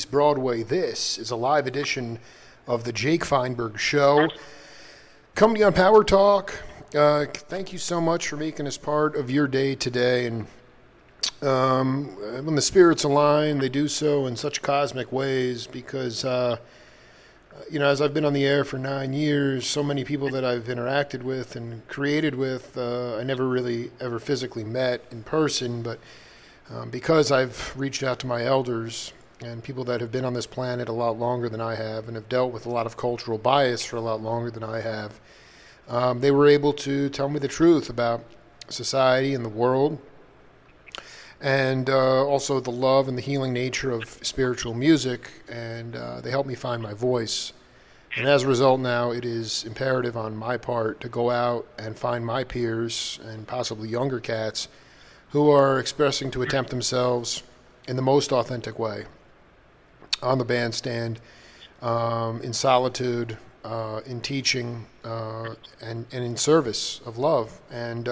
Broadway. This is a live edition of the Jake Feinberg Show. Coming to you on Power Talk. Thank you so much for making us part of your day today. And when the spirits align, they do so in such cosmic ways because, as I've been on the air for 9 years, so many people that I've interacted with and created with, I never really ever physically met in person, but because I've reached out to my elders and people that have been on this planet a lot longer than I have and have dealt with a lot of cultural bias for a lot longer than I have, they were able to tell me the truth about society and the world, and also the love and the healing nature of spiritual music, and they helped me find my voice. And as a result, now it is imperative on my part to go out and find my peers and possibly younger cats who are expressing to attempt themselves in the most authentic way on the bandstand, in solitude, in teaching, and in service of love. And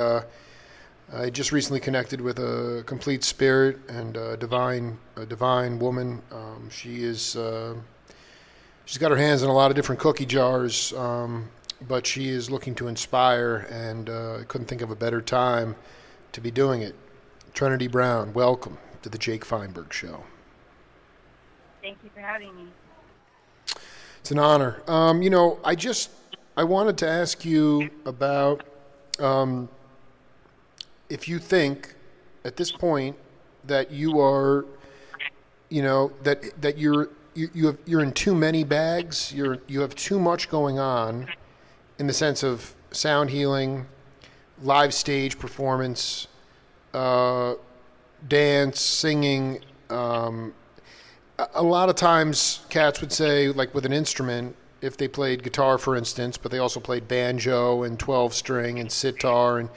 I just recently connected with a complete spirit and a divine woman. She's got her hands in a lot of different cookie jars, but she is looking to inspire, and I couldn't think of a better time to be doing it. Treneti Brown, welcome to the Jake Feinberg Show. Thank you for having me. It's an honor. I wanted to ask you about if you think at this point that you are, that you're in too many bags. You have too much going on in the sense of sound healing, live stage performance, dance, singing. A lot of times cats would say, like with an instrument, if they played guitar, for instance, but they also played banjo and 12-string and sitar, and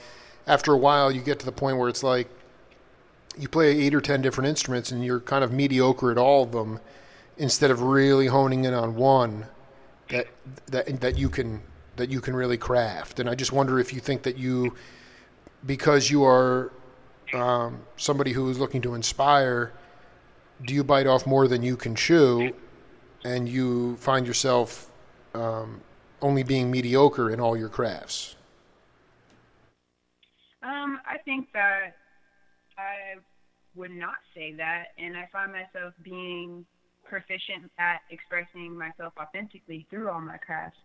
after a while you get to the point where it's like you play 8 or 10 different instruments and you're kind of mediocre at all of them instead of really honing in on one that you can really craft. And I just wonder if you think that because you are somebody who is looking to inspire, do you bite off more than you can chew, and you find yourself only being mediocre in all your crafts? I think that I would not say that, and I find myself being proficient at expressing myself authentically through all my crafts.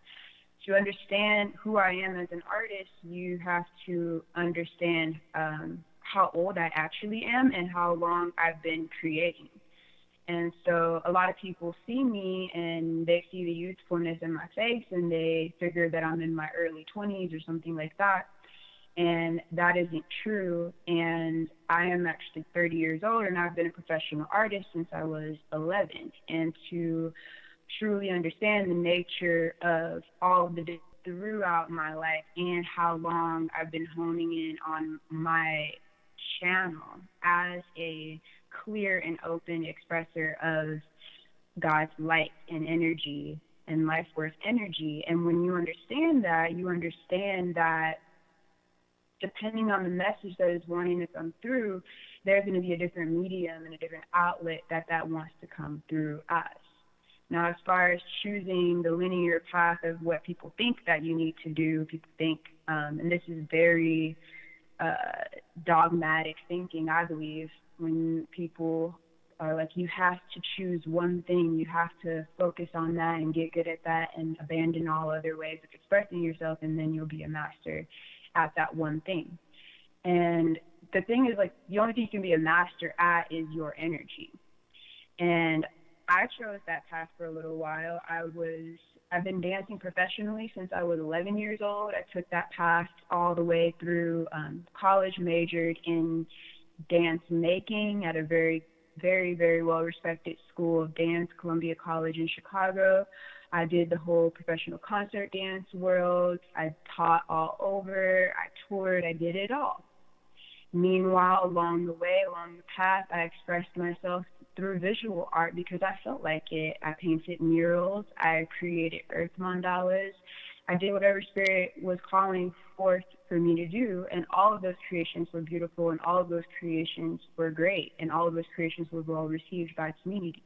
To understand who I am as an artist, you have to understand how old I actually am and how long I've been creating. And so a lot of people see me and they see the youthfulness in my face and they figure that I'm in my early 20s or something like that. And that isn't true. And I am actually 30 years old, and I've been a professional artist since I was 11. And to truly understand the nature of all of the throughout my life and how long I've been honing in on my channel as a clear and open expresser of God's light and energy and life force energy. And when you understand that depending on the message that is wanting to come through, there's going to be a different medium and a different outlet that wants to come through us. Now, as far as choosing the linear path of what people think that you need to do, people think, and this is very dogmatic thinking, I believe, when people are like, you have to choose one thing, you have to focus on that and get good at that and abandon all other ways of expressing yourself, and then you'll be a master at that one thing. And the thing is, like, the only thing you can be a master at is your energy. And I chose that path for a little while. I've been dancing professionally since I was 11 years old. I took that path all the way through college, majored in dance making at a very, very, very well-respected school of dance, Columbia College in Chicago. I did the whole professional concert dance world. I taught all over. I toured. I did it all. Meanwhile, along the path, I expressed myself through visual art because I felt like it. I painted murals. I created earth mandalas. I did whatever spirit was calling forth for me to do, and all of those creations were beautiful, and all of those creations were great, and all of those creations were well received by the community.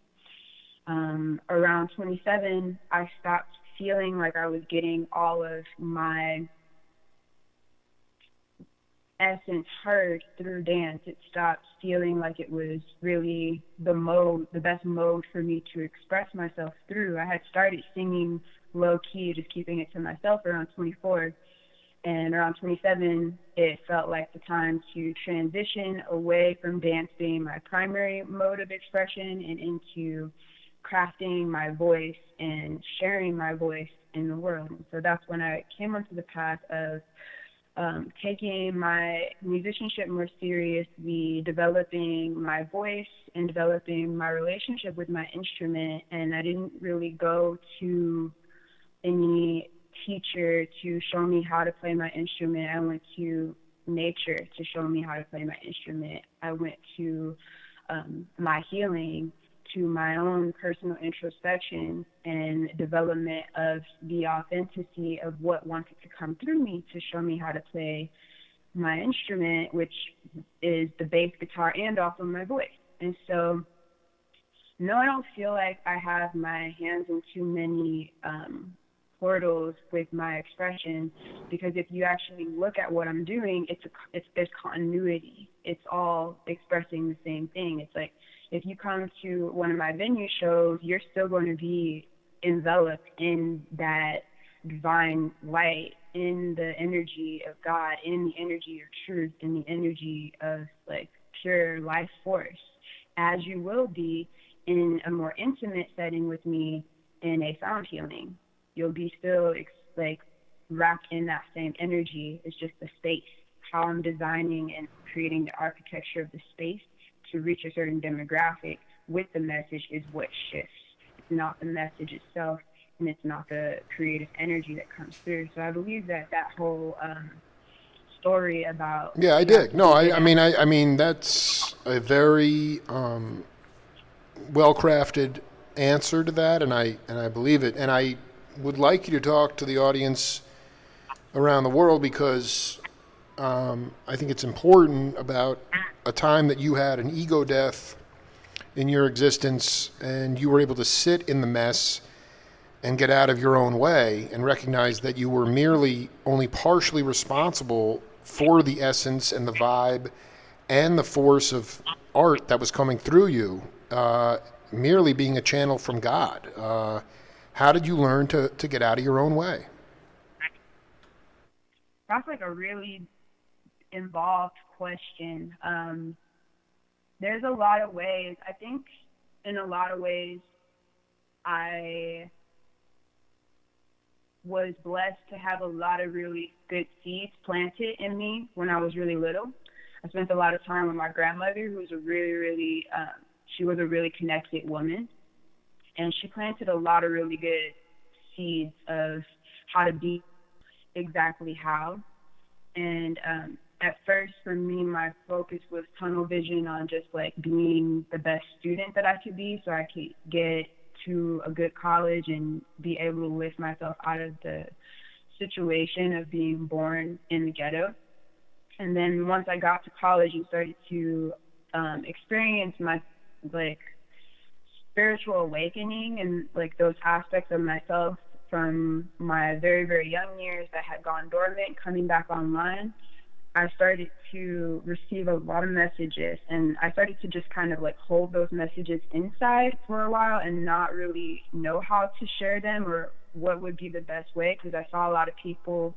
Around 27, I stopped feeling like I was getting all of my essence heard through dance. It stopped feeling like it was really the best mode for me to express myself through. I had started singing low key, just keeping it to myself around 24. And around 27, it felt like the time to transition away from dance being my primary mode of expression and into crafting my voice and sharing my voice in the world. And so that's when I came onto the path of taking my musicianship more seriously, developing my voice and developing my relationship with my instrument. And I didn't really go to any teacher to show me how to play my instrument. I went to nature to show me how to play my instrument. I went to my healing, to my own personal introspection and development of the authenticity of what wanted to come through me to show me how to play my instrument, which is the bass guitar and also my voice. And so, no, I don't feel like I have my hands in too many portals with my expression, because if you actually look at what I'm doing, it's there's continuity. It's all expressing the same thing. It's like if you come to one of my venue shows, you're still going to be enveloped in that divine light, in the energy of God, in the energy of truth, in the energy of like pure life force, as you will be in a more intimate setting with me in a sound healing. You'll be still like wrapped in that same energy. It's just the space, how I'm designing and creating the architecture of the space to reach a certain demographic with the message is what shifts. It's not the message itself, and it's not the creative energy that comes through. So I believe that that whole story about Yeah, I you have dig. to No, be good at I mean that's a very well crafted answer to that, and I believe it. And I would like you to talk to the audience around the world because I think it's important about a time that you had an ego death in your existence and you were able to sit in the mess and get out of your own way and recognize that you were merely only partially responsible for the essence and the vibe and the force of art that was coming through you, merely being a channel from God. How did you learn to get out of your own way? that's like a really involved question. There's a lot of ways. I think in a lot of ways I was blessed to have a lot of really good seeds planted in me when I was really little. I spent a lot of time with my grandmother, who was a she was a really connected woman, and she planted a lot of really good seeds of how to be exactly how. And at first, for me, my focus was tunnel vision on just like being the best student that I could be, so I could get to a good college and be able to lift myself out of the situation of being born in the ghetto. And then once I got to college and started to experience my like spiritual awakening and like those aspects of myself from my very, very young years that had gone dormant coming back online, I started to receive a lot of messages, and I started to just kind of like hold those messages inside for a while and not really know how to share them or what would be the best way, because I saw a lot of people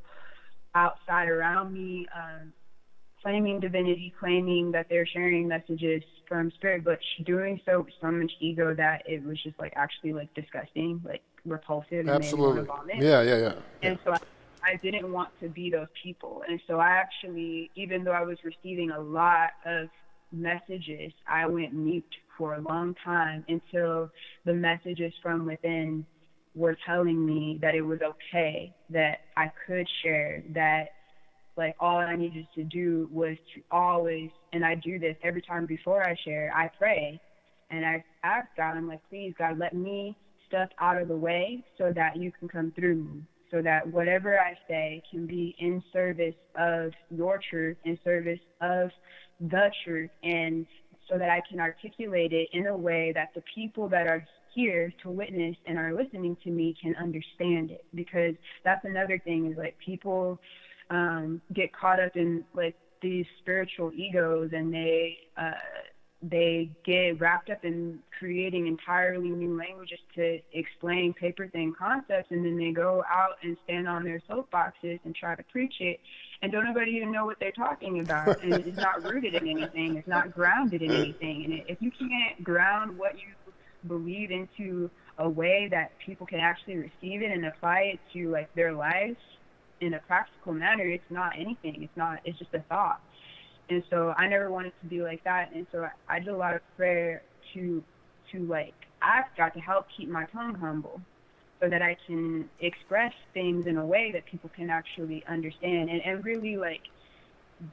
outside around me claiming divinity, claiming that they're sharing messages from spirit, but doing so with so much ego that it was just like actually like disgusting, like repulsive, and made me want to Absolutely. vomit. Yeah, yeah, yeah, yeah. And so I didn't want to be those people. And so I actually, even though I was receiving a lot of messages, I went mute for a long time until the messages from within were telling me that it was okay, that I could share, that like all I needed to do was to always, and I do this every time before I share, I pray and I ask God, I'm like, please God, let me step out of the way so that you can come through me, so that whatever I say can be in service of your truth, in service of the truth, and so that I can articulate it in a way that the people that are here to witness and are listening to me can understand it. Because that's another thing, is like people get caught up in like these spiritual egos, and they get wrapped up in creating entirely new languages to explain paper thin concepts, and then they go out and stand on their soapboxes and try to preach it, and don't nobody even know what they're talking about, and it's not rooted in anything, it's not grounded in anything. And if you can't ground what you believe into a way that people can actually receive it and apply it to like their lives in a practical manner, it's not anything. It's just a thought. And so I never wanted to be like that. And so I did a lot of prayer to like ask God to help keep my tongue humble, so that I can express things in a way that people can actually understand. And really, like,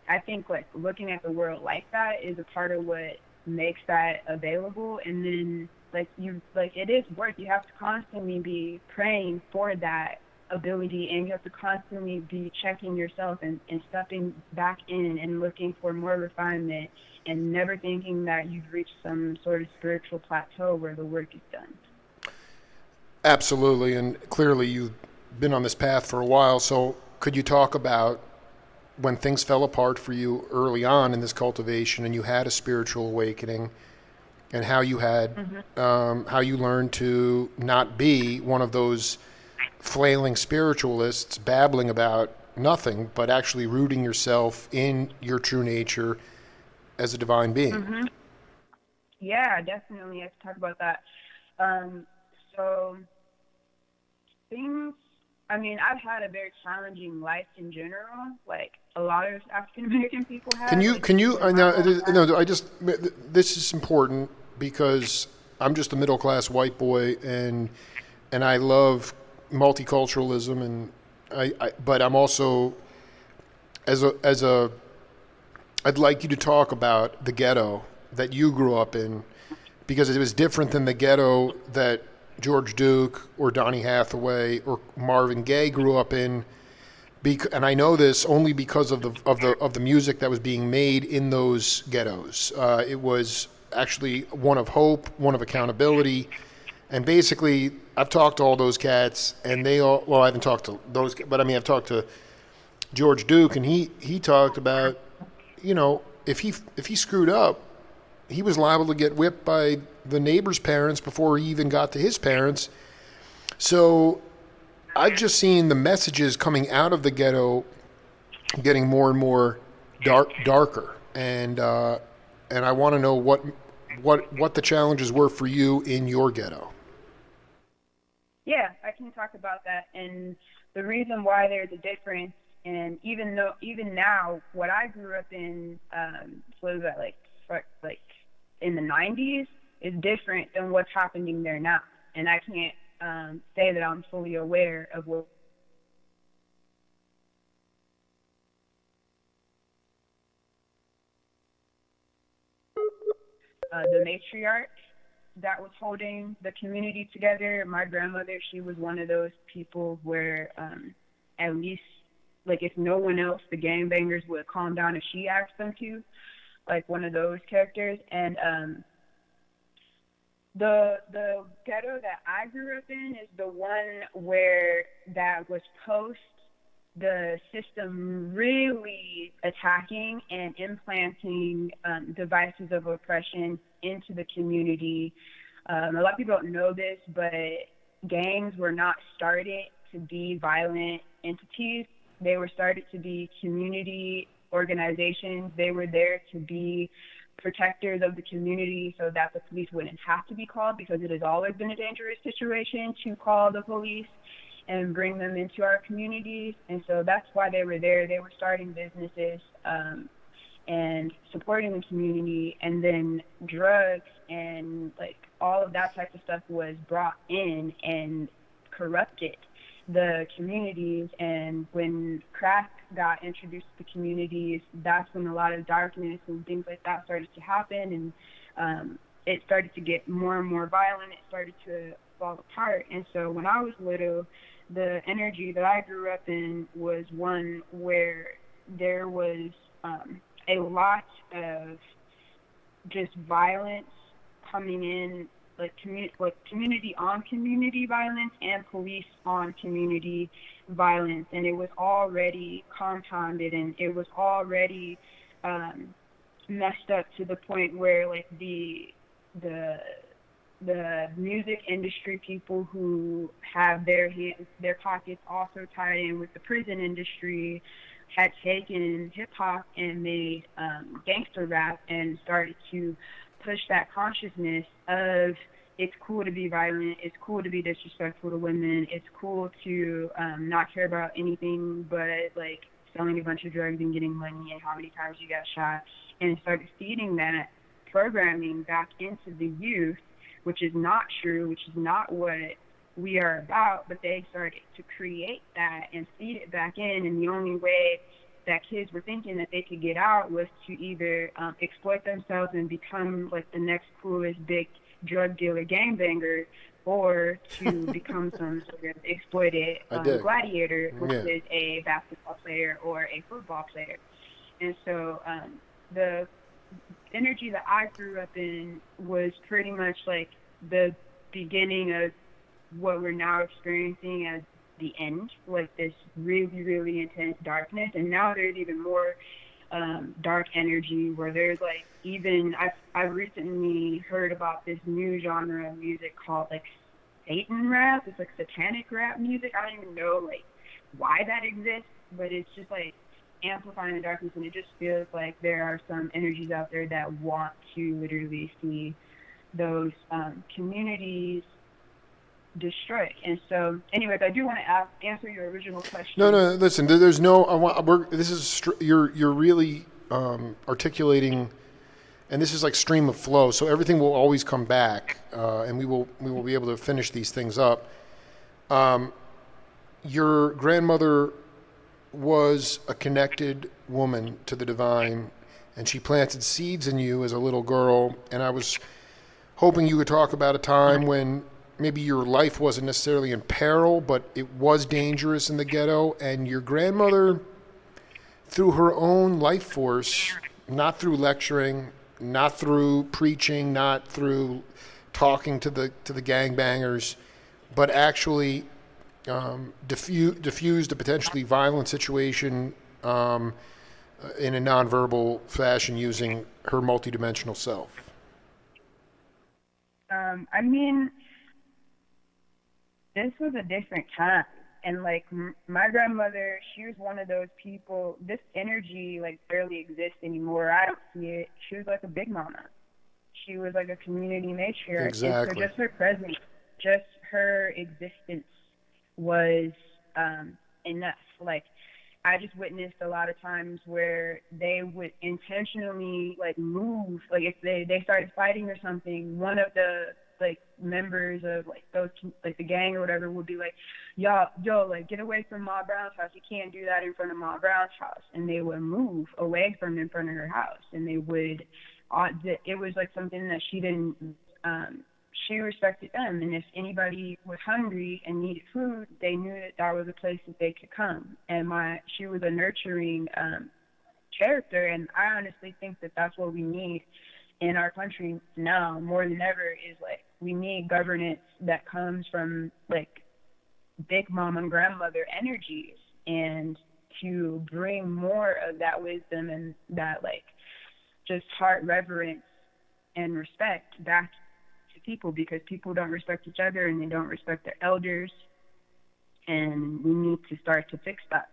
I think like looking at the world like that is a part of what makes that available. And then like it is work. You have to constantly be praying for that ability, and you have to constantly be checking yourself and stepping back in and looking for more refinement, and never thinking that you've reached some sort of spiritual plateau where the work is done. Absolutely, and clearly you've been on this path for a while. So could you talk about when things fell apart for you early on in this cultivation, and you had a spiritual awakening, and how you had how you learned to not be one of those flailing spiritualists babbling about nothing, but actually rooting yourself in your true nature as a divine being? Yeah, definitely. I can talk about that. So things, I mean, I've had a very challenging life in general, like a lot of African American people have. Like Can you? in my whole No, I just this is important because I'm just a middle class white boy, and I love multiculturalism, and but I'm also as a I'd like you to talk about the ghetto that you grew up in, because it was different than the ghetto that George Duke or Donny Hathaway or Marvin Gaye grew up in. And I know this only because of the music that was being made in those ghettos. It was actually one of hope, one of accountability, and basically, I've talked to all those cats, and they all. Well, I haven't talked to those, but I mean, I've talked to George Duke, and he talked about, if he screwed up, he was liable to get whipped by the neighbor's parents before he even got to his parents. So I've just seen the messages coming out of the ghetto getting more and more darker, and I want to know what the challenges were for you in your ghetto. Yeah, I can talk about that. And the reason why there's a difference, and even now, what I grew up in, what was that, like in the 90s, is different than what's happening there now. And I can't say that I'm fully aware of what the matriarch that was holding the community together. My grandmother, she was one of those people where at least, like, if no one else, the gangbangers would calm down if she asked them to, like one of those characters. And the ghetto that I grew up in is the one where that was post the system really attacking and implanting devices of oppression into the community. A lot of people don't know this, but gangs were not started to be violent entities. They were started to be community organizations. They were there to be protectors of the community so that the police wouldn't have to be called, because it has always been a dangerous situation to call the police and bring them into our communities. And so that's why they were there. They were starting businesses and supporting the community, and then drugs and like all of that type of stuff was brought in and corrupted the communities. And when crack got introduced to the communities, that's when a lot of darkness and things like that started to happen, and it started to get more and more violent. It started to fall apart. And so when I was little, the energy that I grew up in was one where there was a lot of just violence coming in like community on community violence and police on community violence, and it was already compounded, and it was already um, messed up to the point where like the the music industry people who have their pockets also tied in with the prison industry had taken hip hop and made gangster rap and started to push that consciousness of it's cool to be violent, it's cool to be disrespectful to women, it's cool to not care about anything but like selling a bunch of drugs and getting money and how many times you got shot, and started feeding that programming back into the youth, which is not true, which is not what we are about, but they started to create that and feed it back in, and the only way that kids were thinking that they could get out was to either exploit themselves and become like the next coolest big drug dealer gangbanger, or to become some sort of exploited I dig. gladiator, which Yeah. is a basketball player or a football player. And so the energy that I grew up in was pretty much like the beginning of what we're now experiencing as the end, like this really, really intense darkness. And now there's even more dark energy where there's like even I've recently heard about this new genre of music called like Satan rap. It's like satanic rap music. I don't even know like why that exists, but it's just like amplifying the darkness, and it just feels like there are some energies out there that want to literally see those communities destroyed. And so, anyways, I do want to answer your original No, question. no. Listen, there's no. I want. This is you're really articulating, and this is like stream of flow. So everything will always come back, and we will be able to finish these things up. Your grandmother was a connected woman to the divine, and she planted seeds in you as a little girl. And I was hoping you could talk about a time when maybe your life wasn't necessarily in peril, but it was dangerous in the ghetto, and your grandmother, through her own life force, not through lecturing, not through preaching, not through talking to the gangbangers, but actually diffused a potentially violent situation in a nonverbal fashion using her multidimensional self. I mean, this was a different time. And like my grandmother, she was one of those people. This energy like barely exists anymore. I don't see it. She was like a big mama. She was like a community matriarch, and so Exactly. just her presence, just her existence was enough. Like I just witnessed a lot of times where they would intentionally like move, like if they started fighting or something, one of the like members of like those like the gang or whatever would be like, yo, like get away from Ma Brown's house. You can't do that in front of Ma Brown's house, and they would move away from in front of her house, and they would. It was like something that she didn't. She respected them, and if anybody was hungry and needed food, they knew that that was a place that they could come. And she was a nurturing character, and I honestly think that that's what we need in our country now more than ever. Is like we need governance that comes from like big mom and grandmother energies, and to bring more of that wisdom and that like just heart reverence and respect back to people, because people don't respect each other and they don't respect their elders, and we need to start to fix that.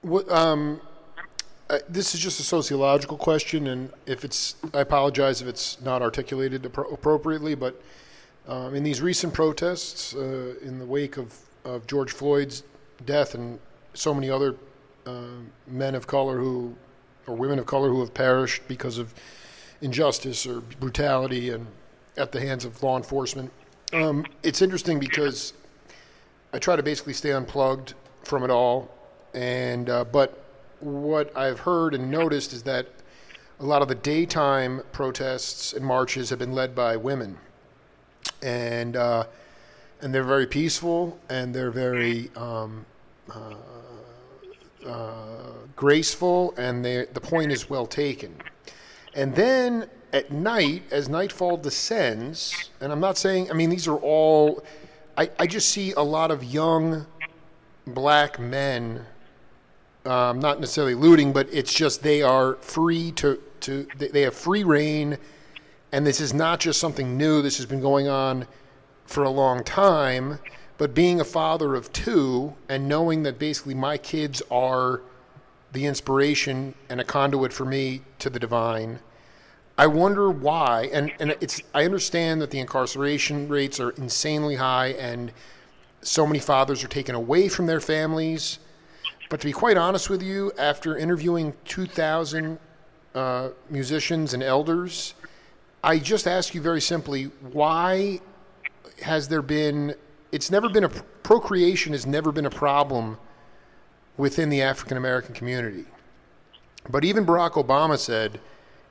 What, this is just a sociological question, and if it's, I apologize if it's not articulated appropriately, but in these recent protests, in the wake of George Floyd's death and so many other men of color who, or women of color who have perished because of injustice or brutality and at the hands of law enforcement, it's interesting because I try to basically stay unplugged from it all, and but what I've heard and noticed is that a lot of the daytime protests and marches have been led by women, and they're very peaceful, and they're very graceful, and the point is well taken. And then at night, as nightfall descends, and I'm not saying, I mean, these are all, I just see a lot of young black men, not necessarily looting, but it's just they are free they have free reign, and this is not just something new. This has been going on for a long time. But being a father of two and knowing that basically my kids are the inspiration and a conduit for me to the divine, I wonder why. And I understand that the incarceration rates are insanely high and so many fathers are taken away from their families. But to be quite honest with you, after interviewing 2,000 musicians and elders, I just ask you very simply, why has there been, it's never been procreation has never been a problem within the African American community. But even Barack Obama said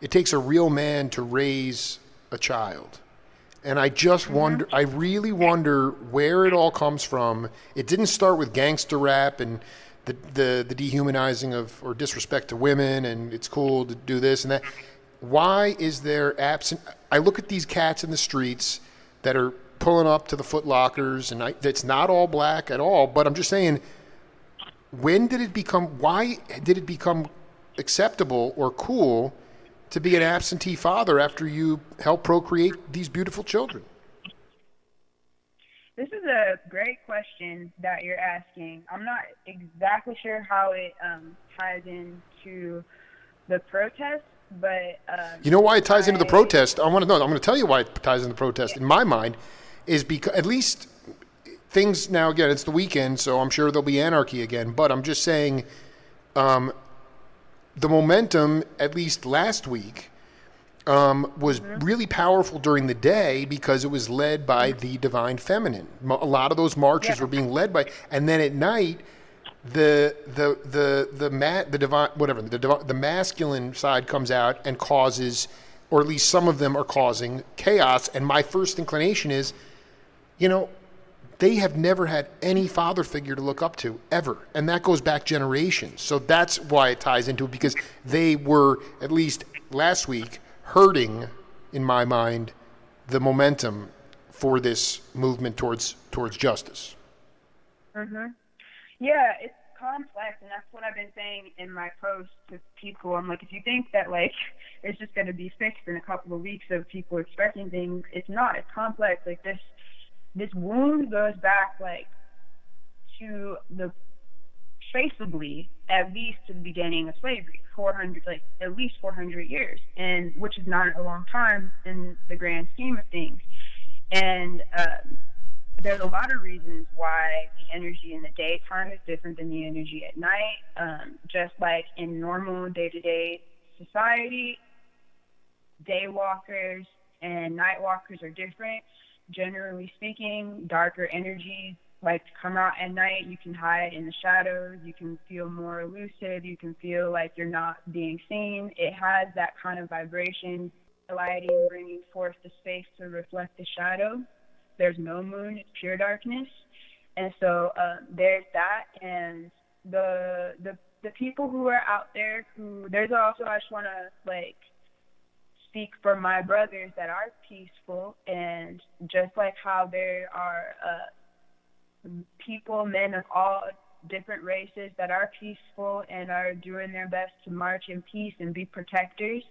it takes a real man to raise a child. And I just wonder, I really wonder where it all comes from. It didn't start with gangster rap and the dehumanizing of or disrespect to women, and it's cool to do this and that. Why is there absent? I look at these cats in the streets that are pulling up to the Foot Lockers, and it's not all black at all, but I'm just saying, why did it become acceptable or cool to be an absentee father after you help procreate these beautiful children? This is a great question that you're asking. I'm not exactly sure how it ties into the protest, but you know why it ties into the protest? I want to know. I'm going to tell you why it ties into the protest. In my mind, is because at least things now. Again, it's the weekend, so I'm sure there'll be anarchy again. But I'm just saying, the momentum, at least last week, was really powerful during the day because it was led by the divine feminine. A lot of those marches were being led by, and then at night, the masculine side comes out and causes, or at least some of them are causing chaos. And my first inclination is, they have never had any father figure to look up to ever, and that goes back generations. So that's why it ties into it, because they were, at least last week, hurting, in my mind, the momentum for this movement towards justice. Yeah, it's complex, and that's what I've been saying in my posts to people. I'm like, if you think that it's just going to be fixed in a couple of weeks of people expressing things, it's not. It's complex. Like this wound goes back to the traceably at least to the beginning of slavery, 400, at least 400 years, and which is not a long time in the grand scheme of things. And there's a lot of reasons why the energy in the daytime is different than the energy at night. Just like in normal day-to-day society, day walkers and night walkers are different. Generally speaking, darker energies like to come out at night. You can hide in the shadows. You can feel more elusive. You can feel like you're not being seen. It has that kind of vibration, lighting, bringing forth the space to reflect the shadow. There's no moon. It's pure darkness. And so there's that. And the people who are out there there's also, I just want to speak for my brothers that are peaceful, and just like how there are people, men of all different races that are peaceful and are doing their best to march in peace and be protectors.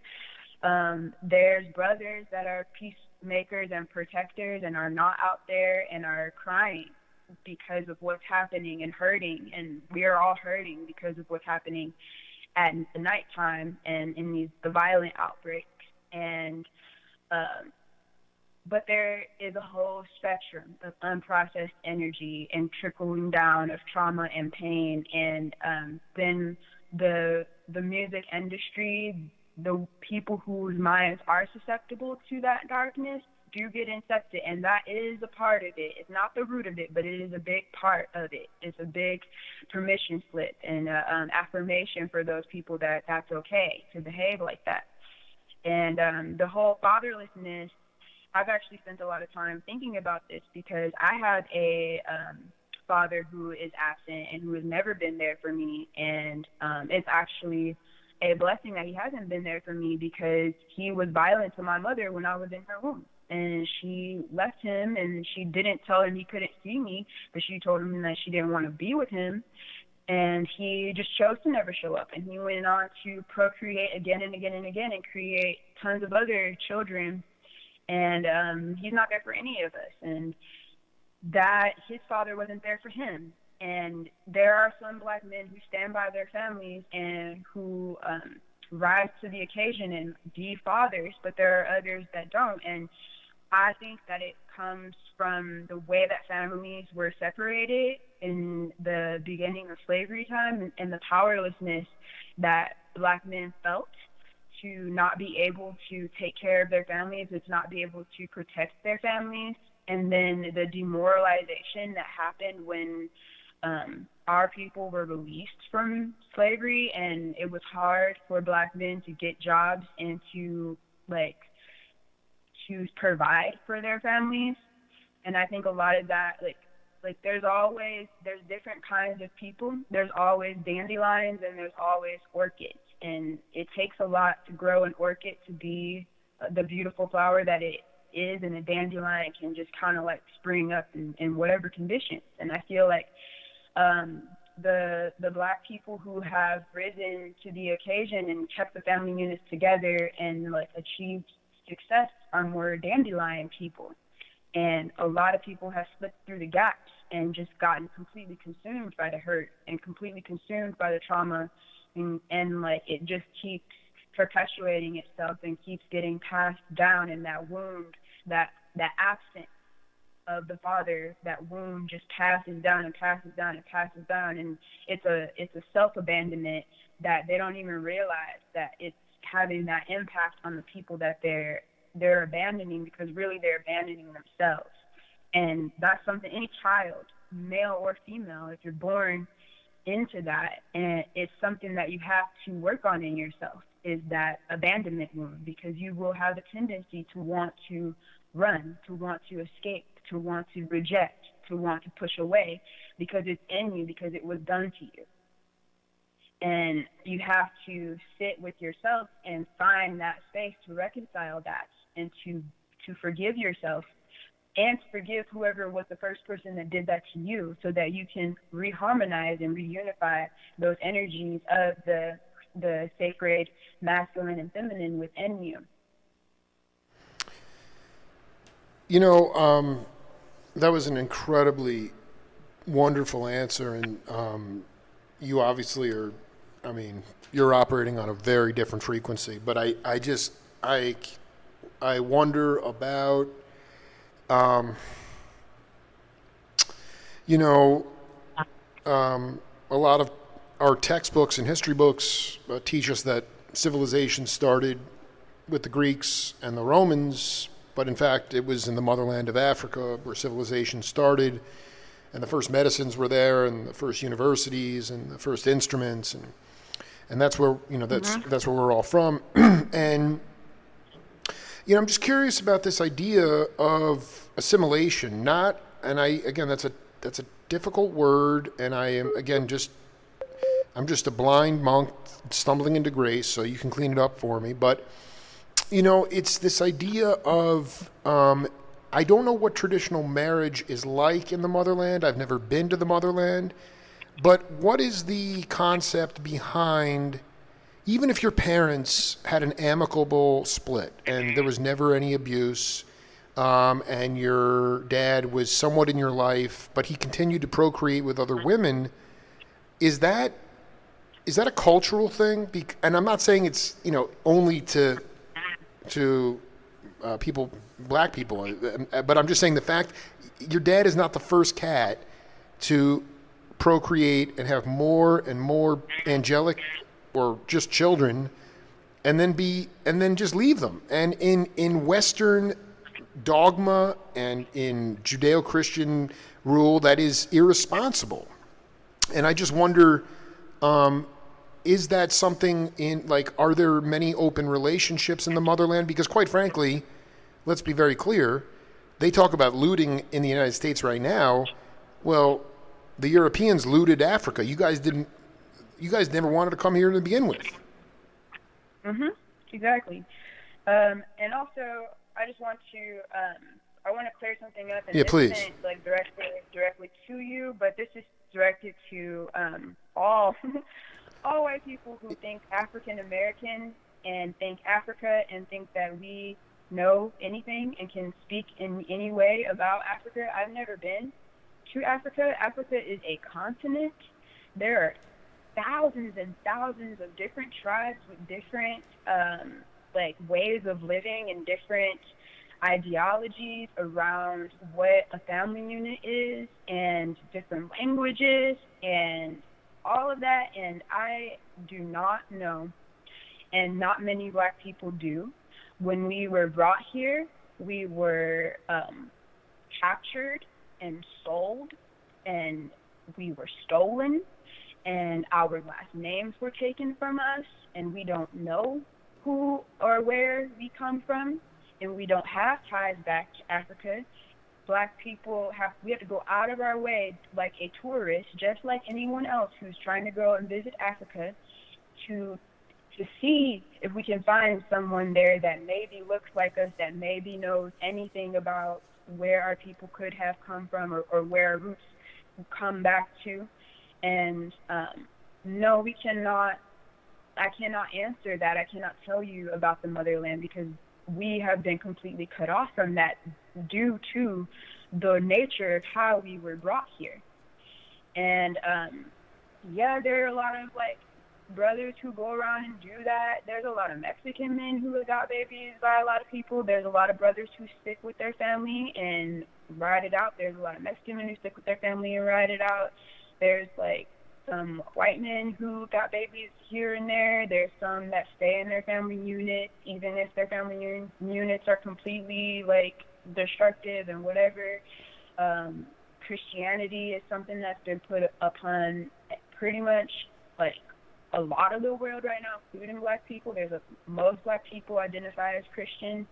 There's brothers that are peacemakers and protectors and are not out there and are crying because of what's happening and hurting, and we are all hurting because of what's happening at the nighttime and in the violent outbreaks. And but there is a whole spectrum of unprocessed energy and trickling down of trauma and pain, and then the music industry, the people whose minds are susceptible to that darkness do get infected, and that is a part of it. It's not the root of it, but it is a big part of it. It's a big permission slip and affirmation for those people that that's okay to behave like that. And the whole fatherlessness, I've actually spent a lot of time thinking about this because I had a father who is absent and who has never been there for me, and it's actually a blessing that he hasn't been there for me, because he was violent to my mother when I was in her womb. And she left him, and she didn't tell him he couldn't see me, but she told him that she didn't want to be with him. And he just chose to never show up. And he went on to procreate again and again and again and create tons of other children. And he's not there for any of us. And that his father wasn't there for him. And there are some black men who stand by their families and who rise to the occasion and be fathers, but there are others that don't. And I think that it comes from the way that families were separated in the beginning of slavery time, and the powerlessness that black men felt to not be able to take care of their families, to not be able to protect their families, and then the demoralization that happened when our people were released from slavery, and it was hard for black men to get jobs and to provide for their families. And I think a lot of that, there's different kinds of people. There's always dandelions and there's always orchids. And it takes a lot to grow an orchid to be the beautiful flower that it is, and a dandelion can just kind of spring up in whatever conditions. And I feel like the black people who have risen to the occasion and kept the family units together and achieved success are more dandelion people. And a lot of people have slipped through the gaps and just gotten completely consumed by the hurt and completely consumed by the trauma, and it just keeps perpetuating itself and keeps getting passed down. And that wound, that absence of the father, that wound just passes down and passes down and passes down. And it's a self-abandonment that they don't even realize that it's having that impact on the people that they're abandoning, because really they're abandoning themselves. And that's something any child, male or female, if you're born into that, and it's something that you have to work on in yourself, is that abandonment wound, because you will have a tendency to want to run, to want to escape, to want to reject, to want to push away, because it's in you, because it was done to you. And you have to sit with yourself and find that space to reconcile that, and to forgive yourself, and to forgive whoever was the first person that did that to you, so that you can reharmonize and reunify those energies of the sacred masculine and feminine within you. You know, that was an incredibly wonderful answer, and you obviously are, you're operating on a very different frequency, but I wonder about, a lot of our textbooks and history books teach us that civilization started with the Greeks and the Romans, but in fact it was in the motherland of Africa where civilization started, and the first medicines were there, and the first universities, and the first instruments, and that's where that's where we're all from. And I'm just curious about this idea of assimilation. That's a difficult word, and I'm just a blind monk stumbling into grace, so you can clean it up for me. But it's this idea of I don't know what traditional marriage is like in the motherland. I've never been to the motherland. But what is the concept behind, even if your parents had an amicable split and there was never any abuse, and your dad was somewhat in your life, but he continued to procreate with other women, is that a cultural thing? And I'm not saying it's only to people, black people, but I'm just saying the fact your dad is not the first cat to procreate and have more and more angelic or just children, and then just leave them. And in Western dogma and in Judeo-Christian rule, that is irresponsible. And I just wonder, is that something are there many open relationships in the motherland? Because quite frankly, let's be very clear, they talk about looting in the United States right now. Well, the Europeans looted Africa. You guys never wanted to come here to begin with. Mhm. Exactly. And also, I just want to I want to clear something up, and Yeah, this please. isn't like directly to you, but this is directed to all all white people who think African American and think Africa and think that we know anything and can speak in any way about Africa. I've never been to Africa. Africa is a continent. There are thousands and thousands of different tribes with different like ways of living and different ideologies around what a family unit is and different languages and all of that, and I do not know, and not many black people do. When we were brought here, we were captured and sold, and we were stolen, and our last names were taken from us, and we don't know who or where we come from, and we don't have ties back to Africa. Black people we have to go out of our way like a tourist, just like anyone else who's trying to go and visit Africa, to see if we can find someone there that maybe looks like us, that maybe knows anything about where our people could have come from, or where our roots come back to. And no, we cannot. I cannot answer that. I cannot tell you about the motherland because we have been completely cut off from that due to the nature of how we were brought here. And yeah, there are a lot of like brothers who go around and do that. There's a lot of Mexican men who got babies by a lot of people. There's a lot of brothers who stick with their family and ride it out. There's a lot of Mexican men who stick with their family and ride it out. There's like some white men who got babies here and there. There's some that stay in their family unit, even if their family units are completely like destructive and whatever. Christianity is something that's been put upon pretty much like a lot of the world right now, including black people. Most black people identify as Christian.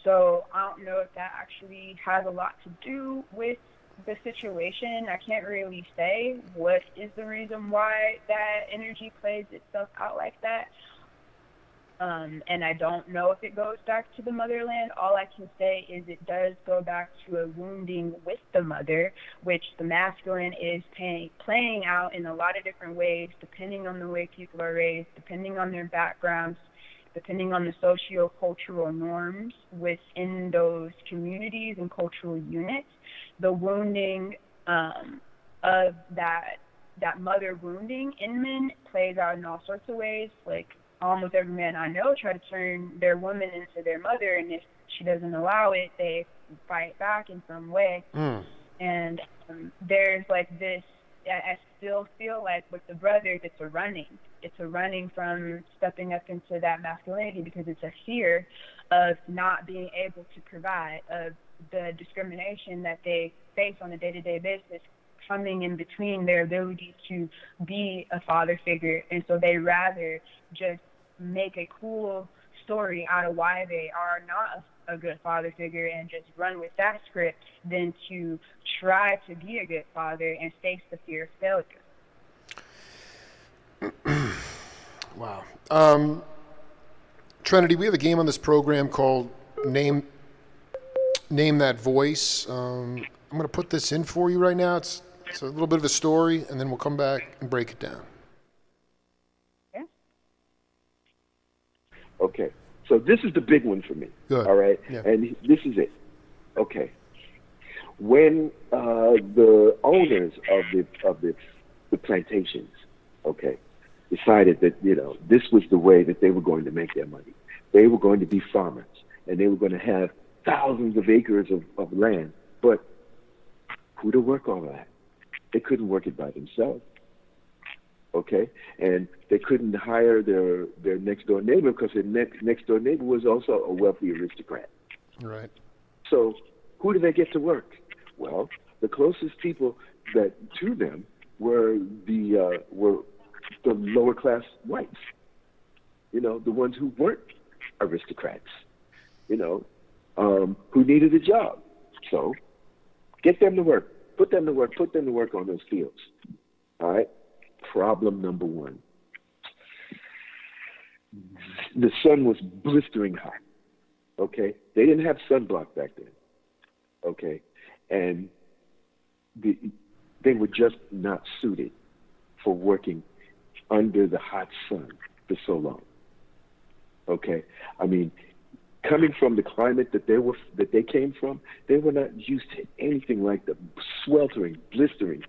So I don't know if that actually has a lot to do with the situation. I can't really say what is the reason why that energy plays itself out like that. And I don't know if it goes back to the motherland. All I can say is it does go back to a wounding with the mother, which the masculine is playing out in a lot of different ways, depending on the way people are raised, depending on their backgrounds, depending on the socio-cultural norms within those communities and cultural units. The wounding of that mother wounding in men plays out in all sorts of ways. Like almost every man I know try to turn their woman into their mother, and if she doesn't allow it, they fight back in some way. And there's like this. I still feel like with the brothers, it's a running from stepping up into that masculinity because it's a fear of not being able to provide, of the discrimination that they face on a day-to-day basis coming in between their ability to be a father figure. And so they rather just make a cool story out of why they are not a good father figure and just run with that script than to try to be a good father and face the fear of failure. Wow. Treneti, we have a game on this program called Name That Voice. I'm going to put this in for you right now. It's a little bit of a story, and then we'll come back and break it down. Yeah. Okay. So this is the big one for me. Good. All right. Yeah. And this is it. Okay. When the owners of the plantations, okay, decided that this was the way that they were going to make their money. They were going to be farmers, and they were going to have thousands of acres of land. But who to work all that? They couldn't work it by themselves. Okay, and they couldn't hire their next door neighbor because their next door neighbor was also a wealthy aristocrat. Right. So who did they get to work? Well, the closest people to them were the lower class whites. The ones who weren't aristocrats. Who needed a job. So get them to work. Put them to work. Put them to work on those fields. All right. Problem number one. The sun was blistering hot. Okay, they didn't have sunblock back then. Okay, and the, they were just not suited for working under the hot sun for so long. Okay, I mean, coming from the climate that they came from, they were not used to anything like the sweltering, blistering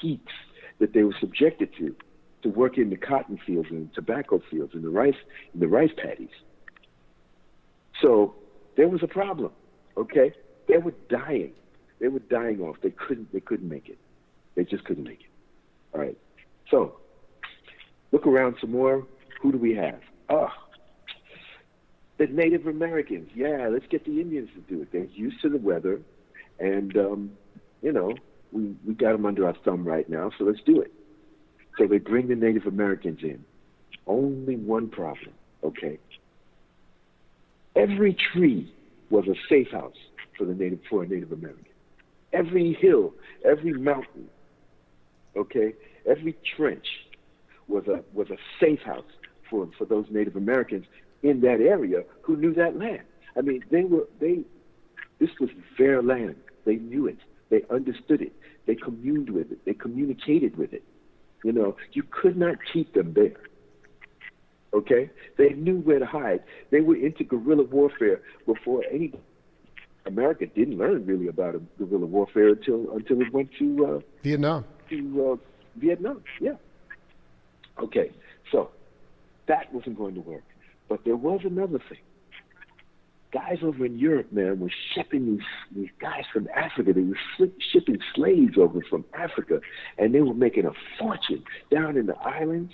heats that they were subjected to work in the cotton fields and tobacco fields and the rice paddies. So there was a problem. Okay, they were dying. They were dying off. They couldn't make it. They just couldn't make it. All right. So look around some more. Who do we have? Oh, the Native Americans. Yeah, let's get the Indians to do it. They're used to the weather, and you know, we got them under our thumb right now. So let's do it. So they bring the Native Americans in. Only one problem. Okay. Every tree was a safe house for a Native American. Every hill, every mountain, okay, every trench was a safe house for those Native Americans in that area who knew that land. I mean, this was their land. They knew it. They understood it. They communed with it. They communicated with it. You know, you could not keep them there. Okay? They knew where to hide. They were into guerrilla warfare before anybody. America didn't learn really about guerrilla warfare until it went to Vietnam. Vietnam, yeah. Okay, so that wasn't going to work. But there was another thing. Guys over in Europe, man, were shipping these guys from Africa. They were shipping slaves over from Africa, and they were making a fortune down in the islands,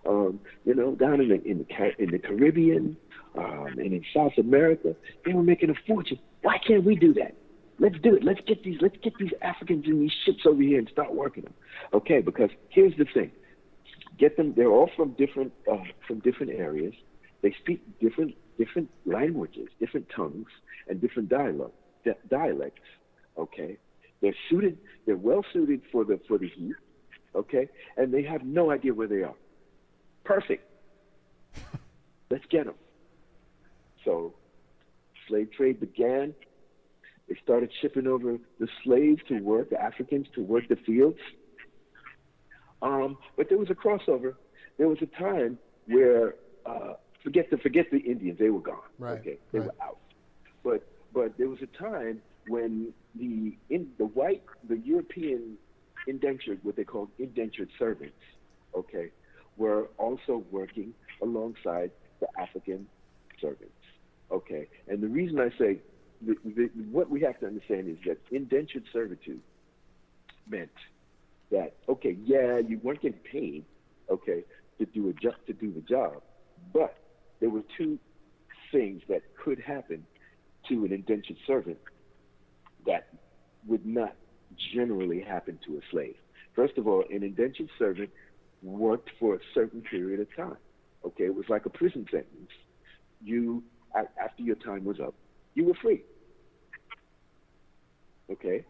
you know, down in the Caribbean, and in South America. They were making a fortune. Why can't we do that? Let's do it. Let's get these Africans in these ships over here and start working them. Okay, because here's the thing. Get them. They're all from different areas. They speak different languages, different tongues, and different dialects. Okay, they're well suited for the heat. Okay, and they have no idea where they are. Perfect. Let's get them. So, slave trade began. They started shipping over the slaves to work, the Africans to work the fields. But there was a crossover. There was a time where forget the Indians, they were gone. Right. Okay, they were out. But there was a time when the European indentured, what they called indentured servants, okay, were also working alongside the African servants. Okay, and the reason I say what we have to understand is that indentured servitude meant that, okay, yeah, you weren't getting paid, okay, to do the job, but there were two things that could happen to an indentured servant that would not generally happen to a slave. First of all, an indentured servant worked for a certain period of time. Okay, it was like a prison sentence. After your time was up, you were free. Okay,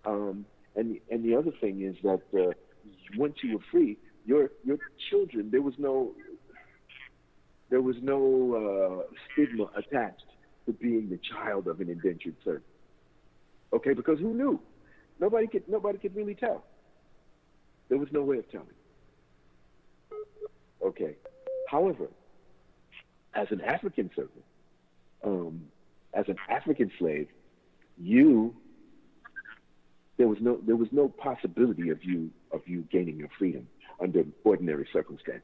and the other thing is that once you were free, your children, there was no stigma attached to being the child of an indentured servant. Okay, because who knew? Nobody could really tell. There was no way of telling. Okay. However, as an African servant, as an African slave, there was no possibility of you gaining your freedom under ordinary circumstances.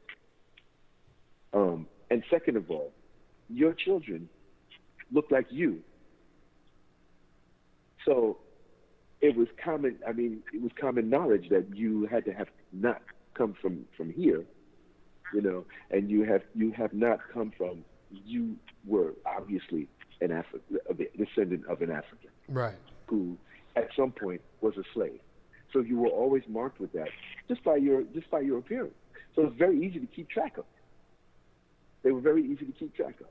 And second of all, your children looked like you. So it was common knowledge that you had to have not come from here, you know, and you have not come from, you were obviously a descendant of an African. Right. Who at some point was a slave. So you were always marked with that just by your appearance. So it's very easy to keep track of. They were very easy to keep track of.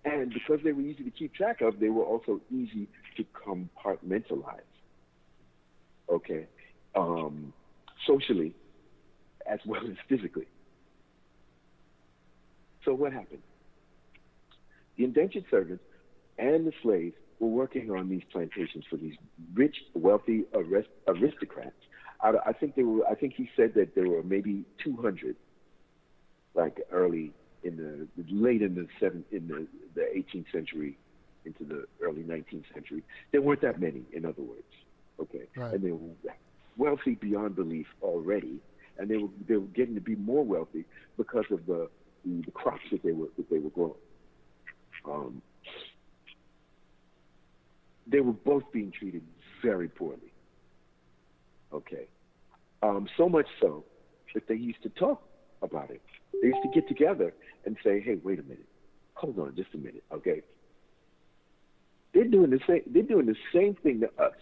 And because they were easy to keep track of, they were also easy to compartmentalize. Okay. Socially as well as physically. So what happened? The indentured servants and the slaves were working on these plantations for these rich, wealthy aristocrats. I think they were. I think he said that there were maybe 200, like early in the late in the 18th century into the early 19th century. There weren't that many, in other words. Okay, Right. and they were wealthy beyond belief already, and they were getting to be more wealthy because of the crops that they were growing. Um, they were both being treated very poorly. Okay, so much so that they used to talk about it. They used to get together and say, "Hey, wait a minute, hold on, just a minute, okay? They're doing the same. They're doing the same thing to us.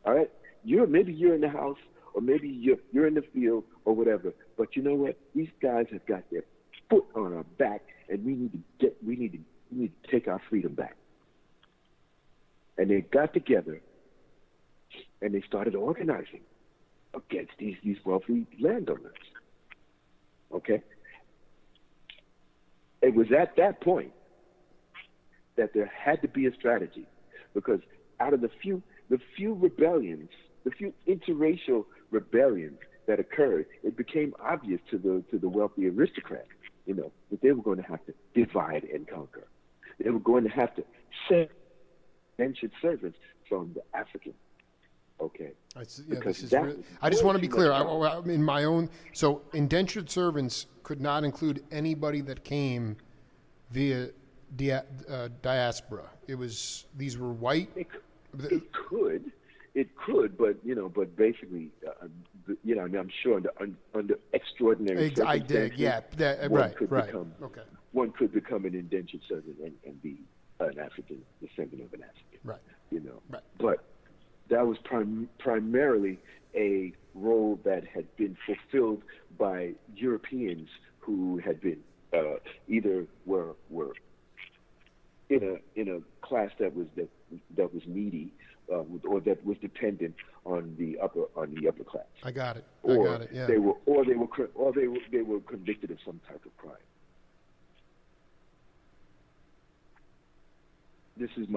All right? Maybe you're in the house, or maybe you're in the field, or whatever. But you know what? These guys have got their foot on our back, and we need to take our freedom back." And they got together, and they started organizing against these wealthy landowners. Okay? It was at that point that there had to be a strategy, because out of the few rebellions, the few interracial rebellions that occurred, it became obvious to the wealthy aristocrats, that they were going to have to divide and conquer. They were going to have to set indentured servants from the African. Okay. I just want to be clear. In my own, so indentured servants could not include anybody that came via diaspora. These were white. It could, but basically, I'm sure under extraordinary circumstances, one could become an indentured servant and be an African descendant of an African. Right. Right. But that was primarily a role that had been fulfilled by Europeans who had been either were in a class that was needy, or that was dependent on the upper class. I got it. Yeah. They were convicted of some type of crime. This is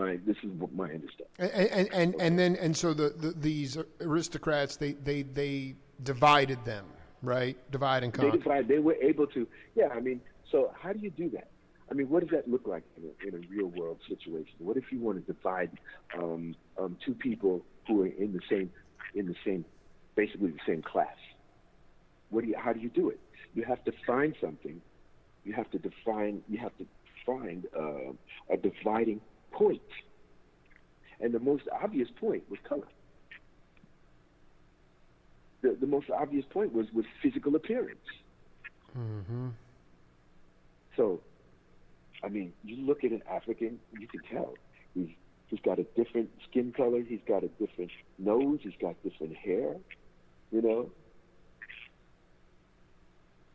what my understanding. And so these aristocrats they divided them, right? Divide and conquer. They were able to. Yeah, I mean, so how do you do that? I mean, what does that look like in a real world situation? What if you want to divide two people who are in the same, basically the same class? How do you do it? You have to find something. You have to find a dividing point. And the most obvious point was color. The most obvious point was physical appearance. Mm-hmm. So, I mean, you look at an African, you can tell he's got a different skin color, he's got a different nose, he's got different hair,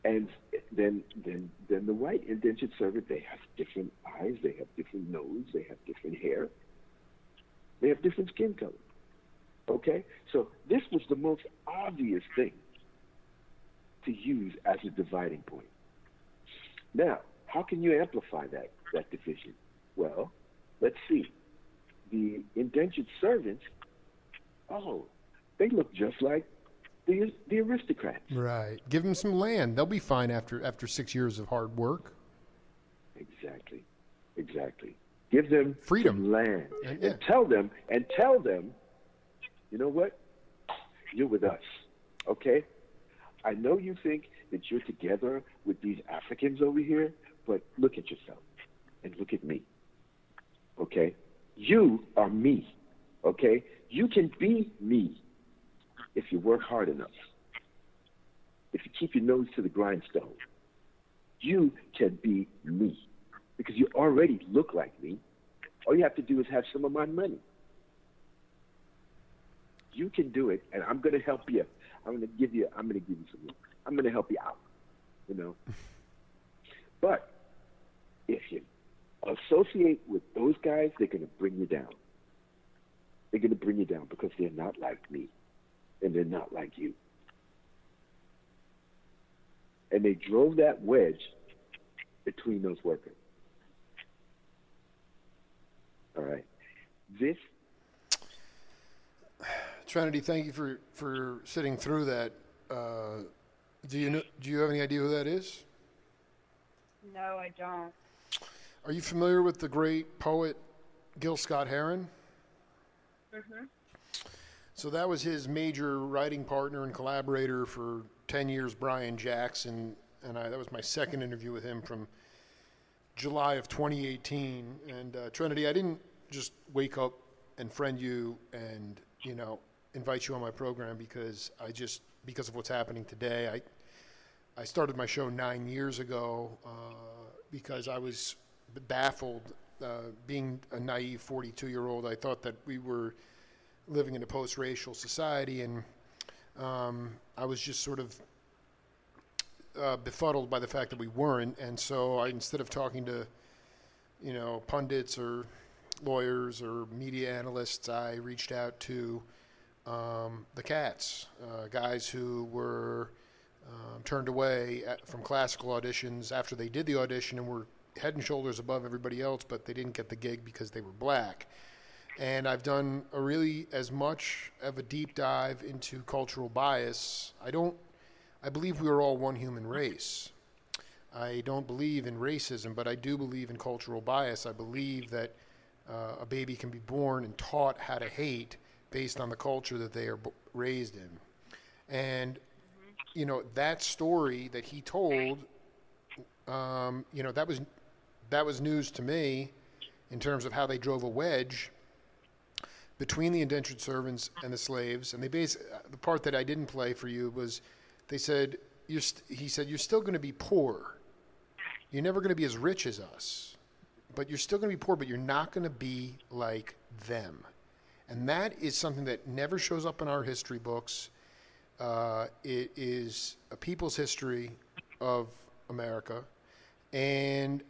And then the white indentured servant, they have different eyes, they have different nose, they have different hair, they have different skin color. Okay, so this was the most obvious thing to use as a dividing point. Now, how can you amplify that division? Well, let's see. The indentured servants, they look just like the aristocrats. Right. Give them some land. They'll be fine after 6 years of hard work. Exactly. Give them freedom, some land, and tell them, you know what? You're with us, okay? I know you think that you're together with these Africans over here, but look at yourself and look at me, okay? You are me, okay? You can be me if you work hard enough. If you keep your nose to the grindstone, you can be me because you already look like me. All you have to do is have some of my money. You can do it, and I'm going to help you. I'm going to give you some. I'm going to help you out, But if you associate with those guys, they're going to bring you down. They're going to bring you down because they're not like me, and they're not like you. And they drove that wedge between those workers. All right. This. Treneti, thank you for sitting through that. Do you have any idea who that is? No, I don't. Are you familiar with the great poet Gil Scott-Heron? Mm-hmm. So that was his major writing partner and collaborator for 10 years, Brian Jackson, and that was my second interview with him from July of 2018. And Treneti, I didn't just wake up and friend you and, invite you on my program because of what's happening today. I started my show 9 years ago because I was baffled. Being a naive 42-year-old, I thought that we were living in a post-racial society, and I was just sort of befuddled by the fact that we weren't. And so instead of talking to, pundits or lawyers or media analysts, I reached out to the cats, guys who were turned away from classical auditions after they did the audition and were head and shoulders above everybody else, but they didn't get the gig because they were black. And I've done as much of a deep dive into cultural bias. I believe we are all one human race. I don't believe in racism, but I do believe in cultural bias. I believe that a baby can be born and taught how to hate based on the culture that they are raised in. And, that story that he told, that was news to me in terms of how they drove a wedge between the indentured servants and the slaves. And the part that I didn't play for you was he said, you're still going to be poor. You're never going to be as rich as us, but you're still going to be poor, but you're not going to be like them. And that is something that never shows up in our history books. It is a people's history of America. And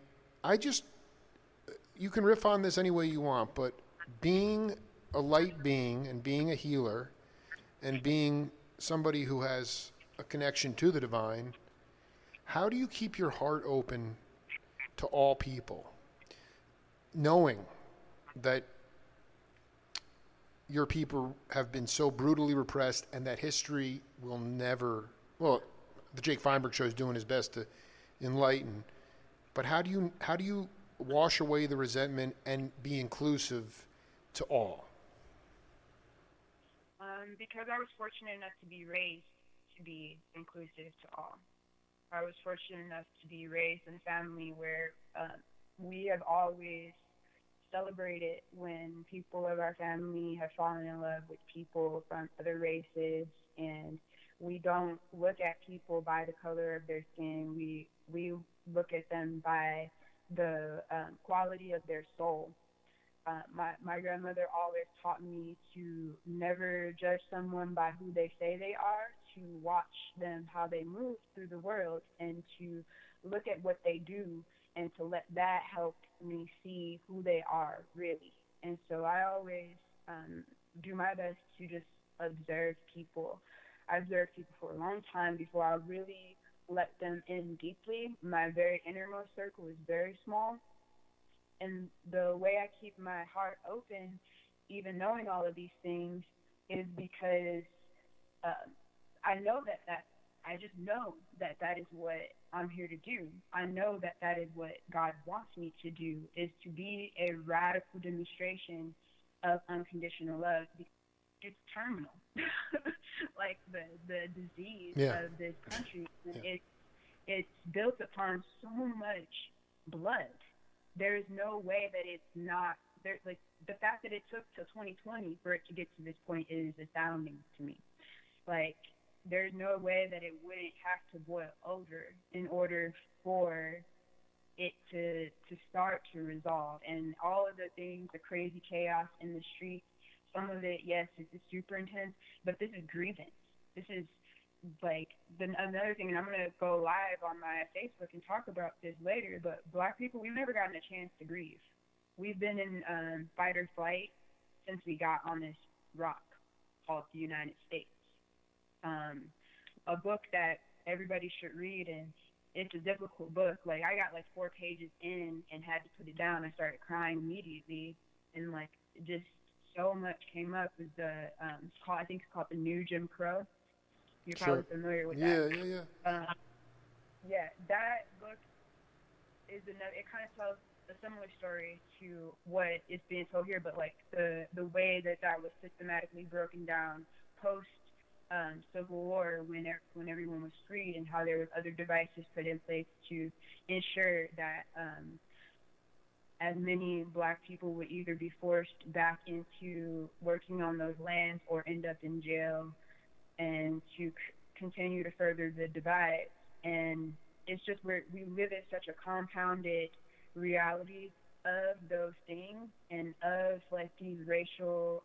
you can riff on this any way you want, but being a light being and being a healer and being somebody who has a connection to the divine, how do you keep your heart open to all people, knowing that your people have been so brutally repressed and that history will never, well, the Jake Feinberg show is doing his best to enlighten, but how do you wash away the resentment and be inclusive to all? Because I was fortunate enough to be raised to be inclusive to all. I was fortunate enough to be raised in a family where we have always celebrated when people of our family have fallen in love with people from other races, and we don't look at people by the color of their skin. We look at them by the quality of their soul. My grandmother always taught me to never judge someone by who they say they are, to watch them, how they move through the world, and to look at what they do and to let that help me see who they are really. And so I always do my best to just observe people. I observed people for a long time before I really let them in deeply. My very innermost circle is very small. And the way I keep my heart open, even knowing all of these things, is because I know I just know that is what I'm here to do. I know that is what God wants me to do, is to be a radical demonstration of unconditional love. It's terminal, like the disease of this country. Yeah. It's built upon so much blood. There is no way that it's not there. Like, the fact that it took till 2020 for it to get to this point is astounding to me. Like, there's no way that it wouldn't have to boil over in order for it to start to resolve. And all of the things, the crazy chaos in the streets, some of it, yes, it's super intense, but this is grievance. This is like another thing, and I'm going to go live on my Facebook and talk about this later, but Black people, we've never gotten a chance to grieve. We've been in fight or flight since we got on this rock called the United States. A book that everybody should read, and it's a difficult book. Like I got like 4 pages in and had to put it down. I started crying immediately, and like just so much came up. With the it's called, I think it's called The New Jim Crow. You're Sure. probably familiar with that. Yeah, yeah, yeah. Um, yeah, that book is another. It kind of tells a similar story to what is being told here, but like the way that that was systematically broken down post Civil War, when everyone was freed, and how there was other devices put in place to ensure that as many black people would either be forced back into working on those lands or end up in jail, and to continue to further the divide. And it's just where we live in such a compounded reality of those things, and of like these racial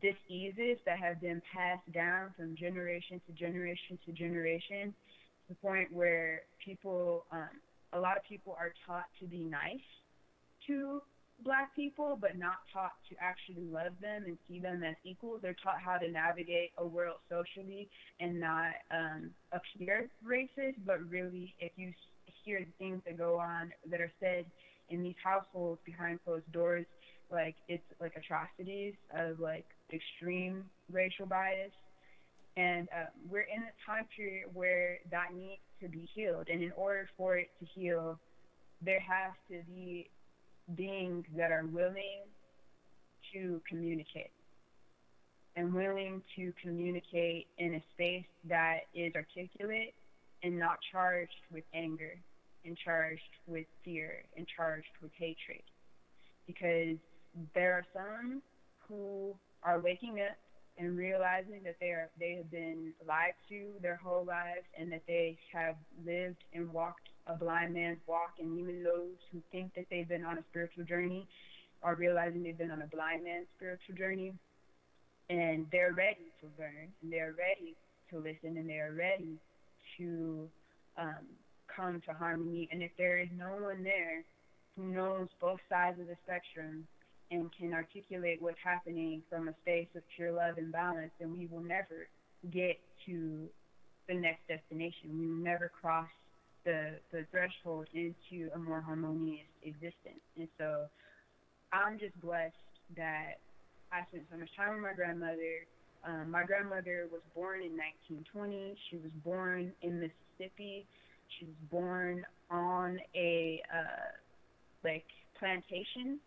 diseases that have been passed down from generation to generation to generation, to the point where people, a lot of people are taught to be nice to black people, but not taught to actually love them and see them as equals. They're taught how to navigate a world socially and not appear racist, but really, if you hear the things that go on that are said in these households behind closed doors, like it's like atrocities of like extreme racial bias. And we're in a time period where that needs to be healed, and in order for it to heal, there has to be beings that are willing to communicate, and willing to communicate in a space that is articulate and not charged with anger, and charged with fear, and charged with hatred. Because there are some who are waking up and realizing that they have been lied to their whole lives, and that they have lived and walked a blind man's walk. And even those who think that they've been on a spiritual journey are realizing they've been on a blind man's spiritual journey, and they're ready to learn, and they're ready to listen, and they're ready to come to harmony. And if there is no one there who knows both sides of the spectrum and can articulate what's happening from a space of pure love and balance, then we will never get to the next destination. We will never cross the threshold into a more harmonious existence. And so I'm just blessed that I spent so much time with my grandmother. My grandmother was born in 1920. She was born in Mississippi. She was born on a like plantation.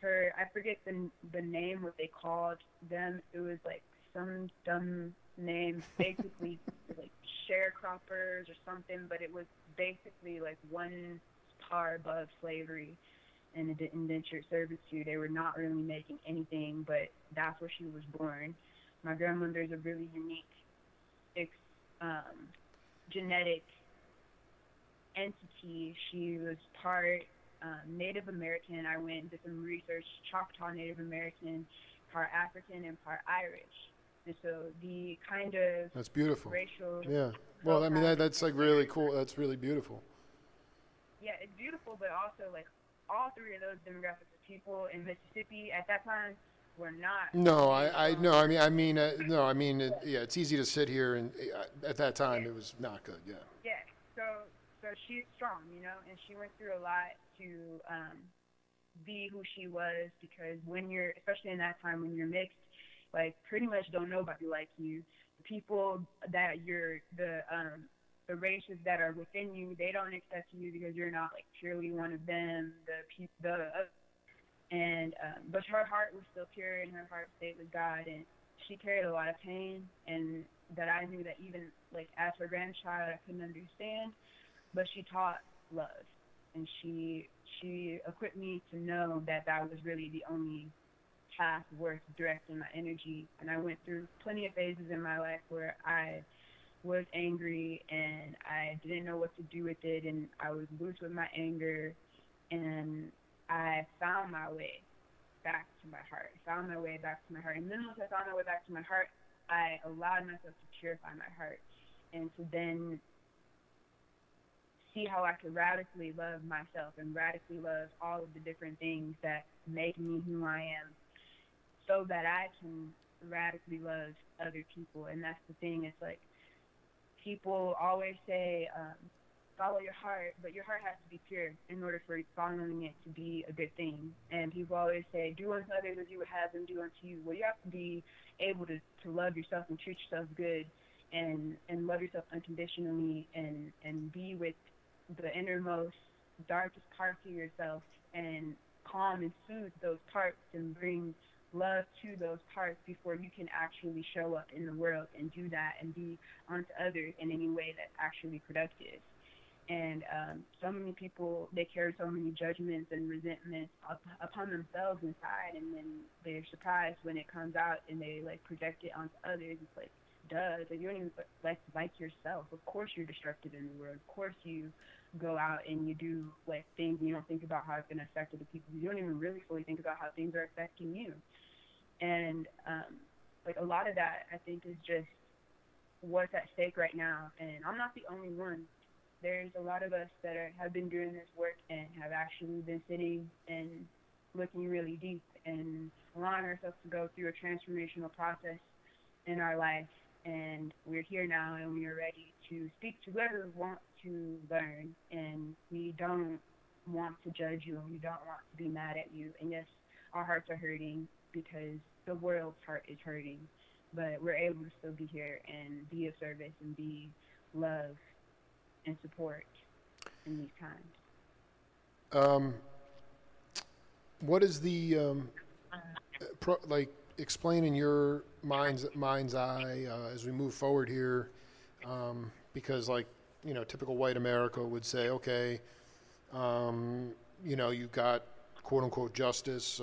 I forget the name, what they called them. It was like some dumb name, basically like sharecroppers or something, but it was basically like one par above slavery and indentured servitude. They were not really making anything, but that's where she was born. My grandmother's a really unique genetic entity. She was part Native American. I went and did some research, Choctaw Native American, part African, and part Irish. And so the kind of That's beautiful. racial Yeah. Well, I mean, that's like really cool. That's really beautiful. Yeah, it's beautiful, but also like all three of those demographics of people in Mississippi at that time were not. No, no, no, yeah, it's easy to sit here and at that time Yeah. it was not good. Yeah. Yeah. So she's strong, and she went through a lot to be who she was, because when you're, especially in that time when you're mixed, like pretty much don't nobody like you. The people that you're the races that are within you, they don't accept you because you're not like purely one of them. But her heart was still pure, and her heart stayed with God, and she carried a lot of pain, and that I knew that even like as her grandchild I couldn't understand, but she taught love, and she equipped me to know that that was really the only path worth directing my energy. And I went through plenty of phases in my life where I was angry and I didn't know what to do with it, and I was loose with my anger, and I found my way back to my heart. And then once I found my way back to my heart, I allowed myself to purify my heart, and to then see how I could radically love myself and radically love all of the different things that make me who I am, so that I can radically love other people. And that's the thing. It's like people always say, follow your heart, but your heart has to be pure in order for following it to be a good thing. And people always say, do unto others as you would have them do unto you. Well, you have to be able to love yourself and treat yourself good, and love yourself unconditionally, and be with the innermost, darkest parts of yourself, and calm and soothe those parts and bring love to those parts before you can actually show up in the world and do that and be onto others in any way that's actually productive. And so many people, they carry so many judgments and resentments upon themselves inside, and then they're surprised when it comes out and they like project it onto others. It's like, duh, like, you don't even like yourself. Of course you're destructive in the world. Of course you go out and you do like things and you don't think about how it's going to affect other people. You don't even really fully think about how things are affecting you. And like a lot of that, I think, is just what's at stake right now. And I'm not the only one. There's a lot of us that have been doing this work and have actually been sitting and looking really deep and allowing ourselves to go through a transformational process in our life. And we're here now, and we are ready to speak to whoever wants to learn. And we don't want to judge you, and we don't want to be mad at you. And yes, our hearts are hurting because the world's heart is hurting, but we're able to still be here and be of service and be love and support in these times. What is the explain in your mind's eye as we move forward here, because like typical white America would say, okay, you've got quote unquote justice.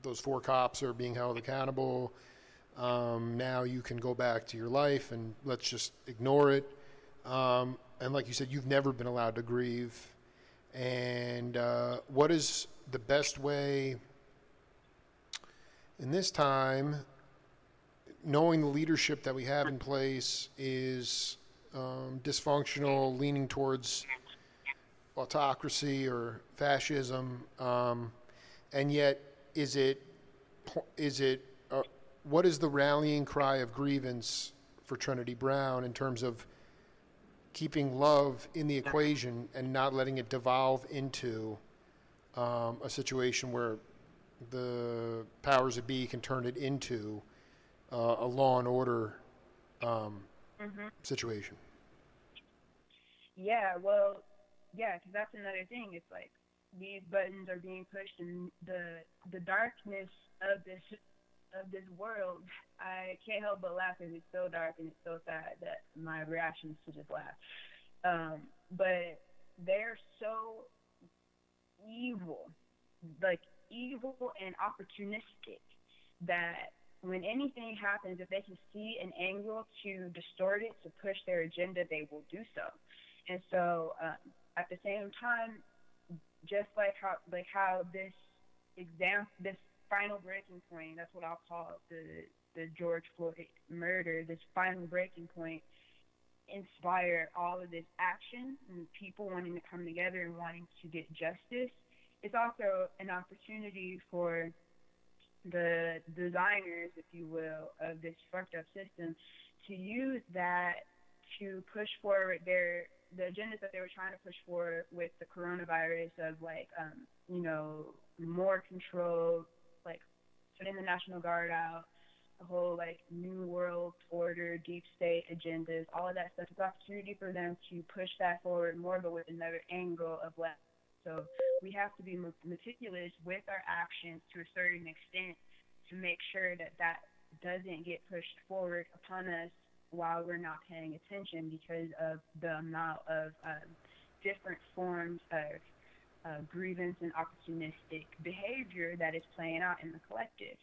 Those 4 cops are being held accountable. Now you can go back to your life and let's just ignore it. And like you said, you've never been allowed to grieve. And what is the best way in this time, knowing the leadership that we have in place is dysfunctional, leaning towards autocracy or fascism, and yet is it what is the rallying cry of grievance for Treneti Brown in terms of keeping love in the equation and not letting it devolve into a situation where the powers that be can turn it into a law and order situation? Yeah, well, yeah, because that's another thing. It's like these buttons are being pushed, and the darkness of this world. I can't help but laugh because it's so dark and it's so sad that my reaction is to just laugh. But they're so evil, like evil and opportunistic, that when anything happens, if they can see an angle to distort it, to push their agenda, they will do so. And so at the same time, just like how this final breaking point, that's what I'll call the George Floyd murder, this final breaking point inspire all of this action and people wanting to come together and wanting to get justice. It's also an opportunity for the designers, if you will, of this fucked up system to use that to push forward the agendas that they were trying to push forward with the coronavirus of more control, like putting the National Guard out, the whole New World Order, deep state agendas, all of that stuff. It's an opportunity for them to push that forward more, but with another angle of left. So we have to be meticulous with our actions to a certain extent to make sure that doesn't get pushed forward upon us while we're not paying attention because of the amount of different forms of grievance and opportunistic behavior that is playing out in the collective.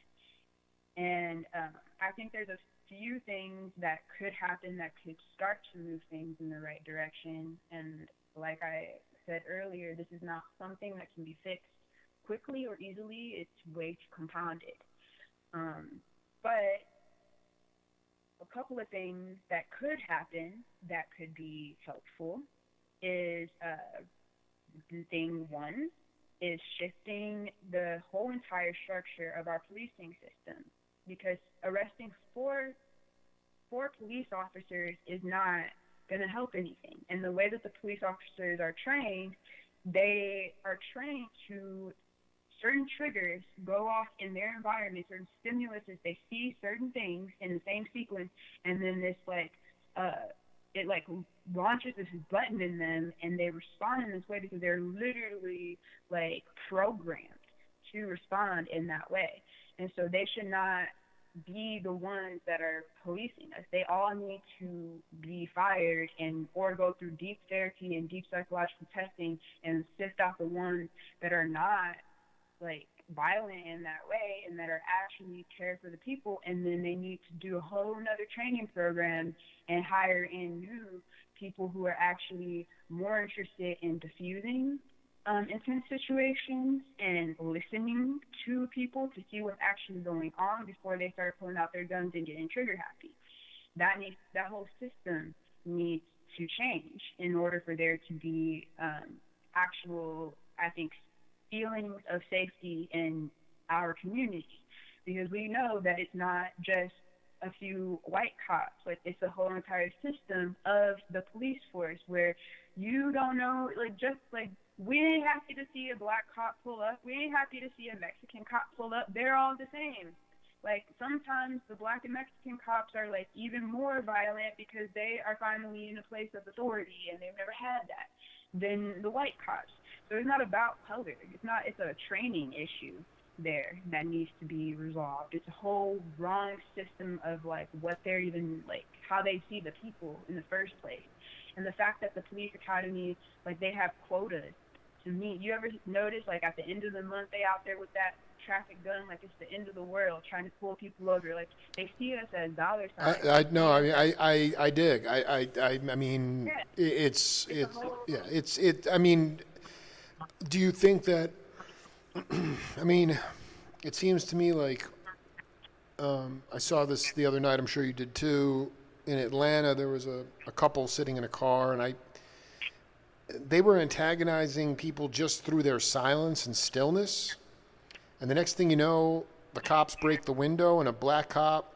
And I think there's a few things that could happen that could start to move things in the right direction. And like I said earlier, this is not something that can be fixed quickly or easily. It's way too compounded. But a couple of things that could happen that could be helpful is thing one is shifting the whole entire structure of our policing system, because arresting four police officers is not going to help anything. And the way that the police officers are trained, they are trained to certain triggers go off in their environment, certain stimuluses, they see certain things in the same sequence, and then this it like launches this button in them, and they respond in this way because they're literally like programmed to respond in that way. And so they should not be the ones that are policing us. They all need to be fired and or go through deep therapy and deep psychological testing and sift out the ones that are not like violent in that way and that are actually care for the people. And then they need to do a whole nother training program and hire in new people who are actually more interested in diffusing intense situations and listening to people to see what's actually going on before they start pulling out their guns and getting trigger happy. That whole system needs to change in order for there to be actual, I think, feelings of safety in our community, because we know that it's not just a few white cops. Like, it's a whole entire system of the police force where you don't know, like, just like we ain't happy to see a black cop pull up, we ain't happy to see a Mexican cop pull up, they're all the same. Like, sometimes the black and Mexican cops are like even more violent because they are finally in a place of authority and they've never had that than the white cops. So it's not about color. It's a training issue there that needs to be resolved. It's a whole wrong system of like what they're even like, how they see the people in the first place. And the fact that the police academy, like, they have quotas to meet. You ever notice, like, at the end of the month, they out there with that traffic gun like it's the end of the world, trying to pull people over. Like, they see us as dollar signs. I dig. I mean, Yeah. I mean, do you think that? I mean, it seems to me like I saw this the other night. I'm sure you did too. In Atlanta, there was a couple sitting in a car, and they were antagonizing people just through their silence and stillness. And the next thing you know, the cops break the window, and a black cop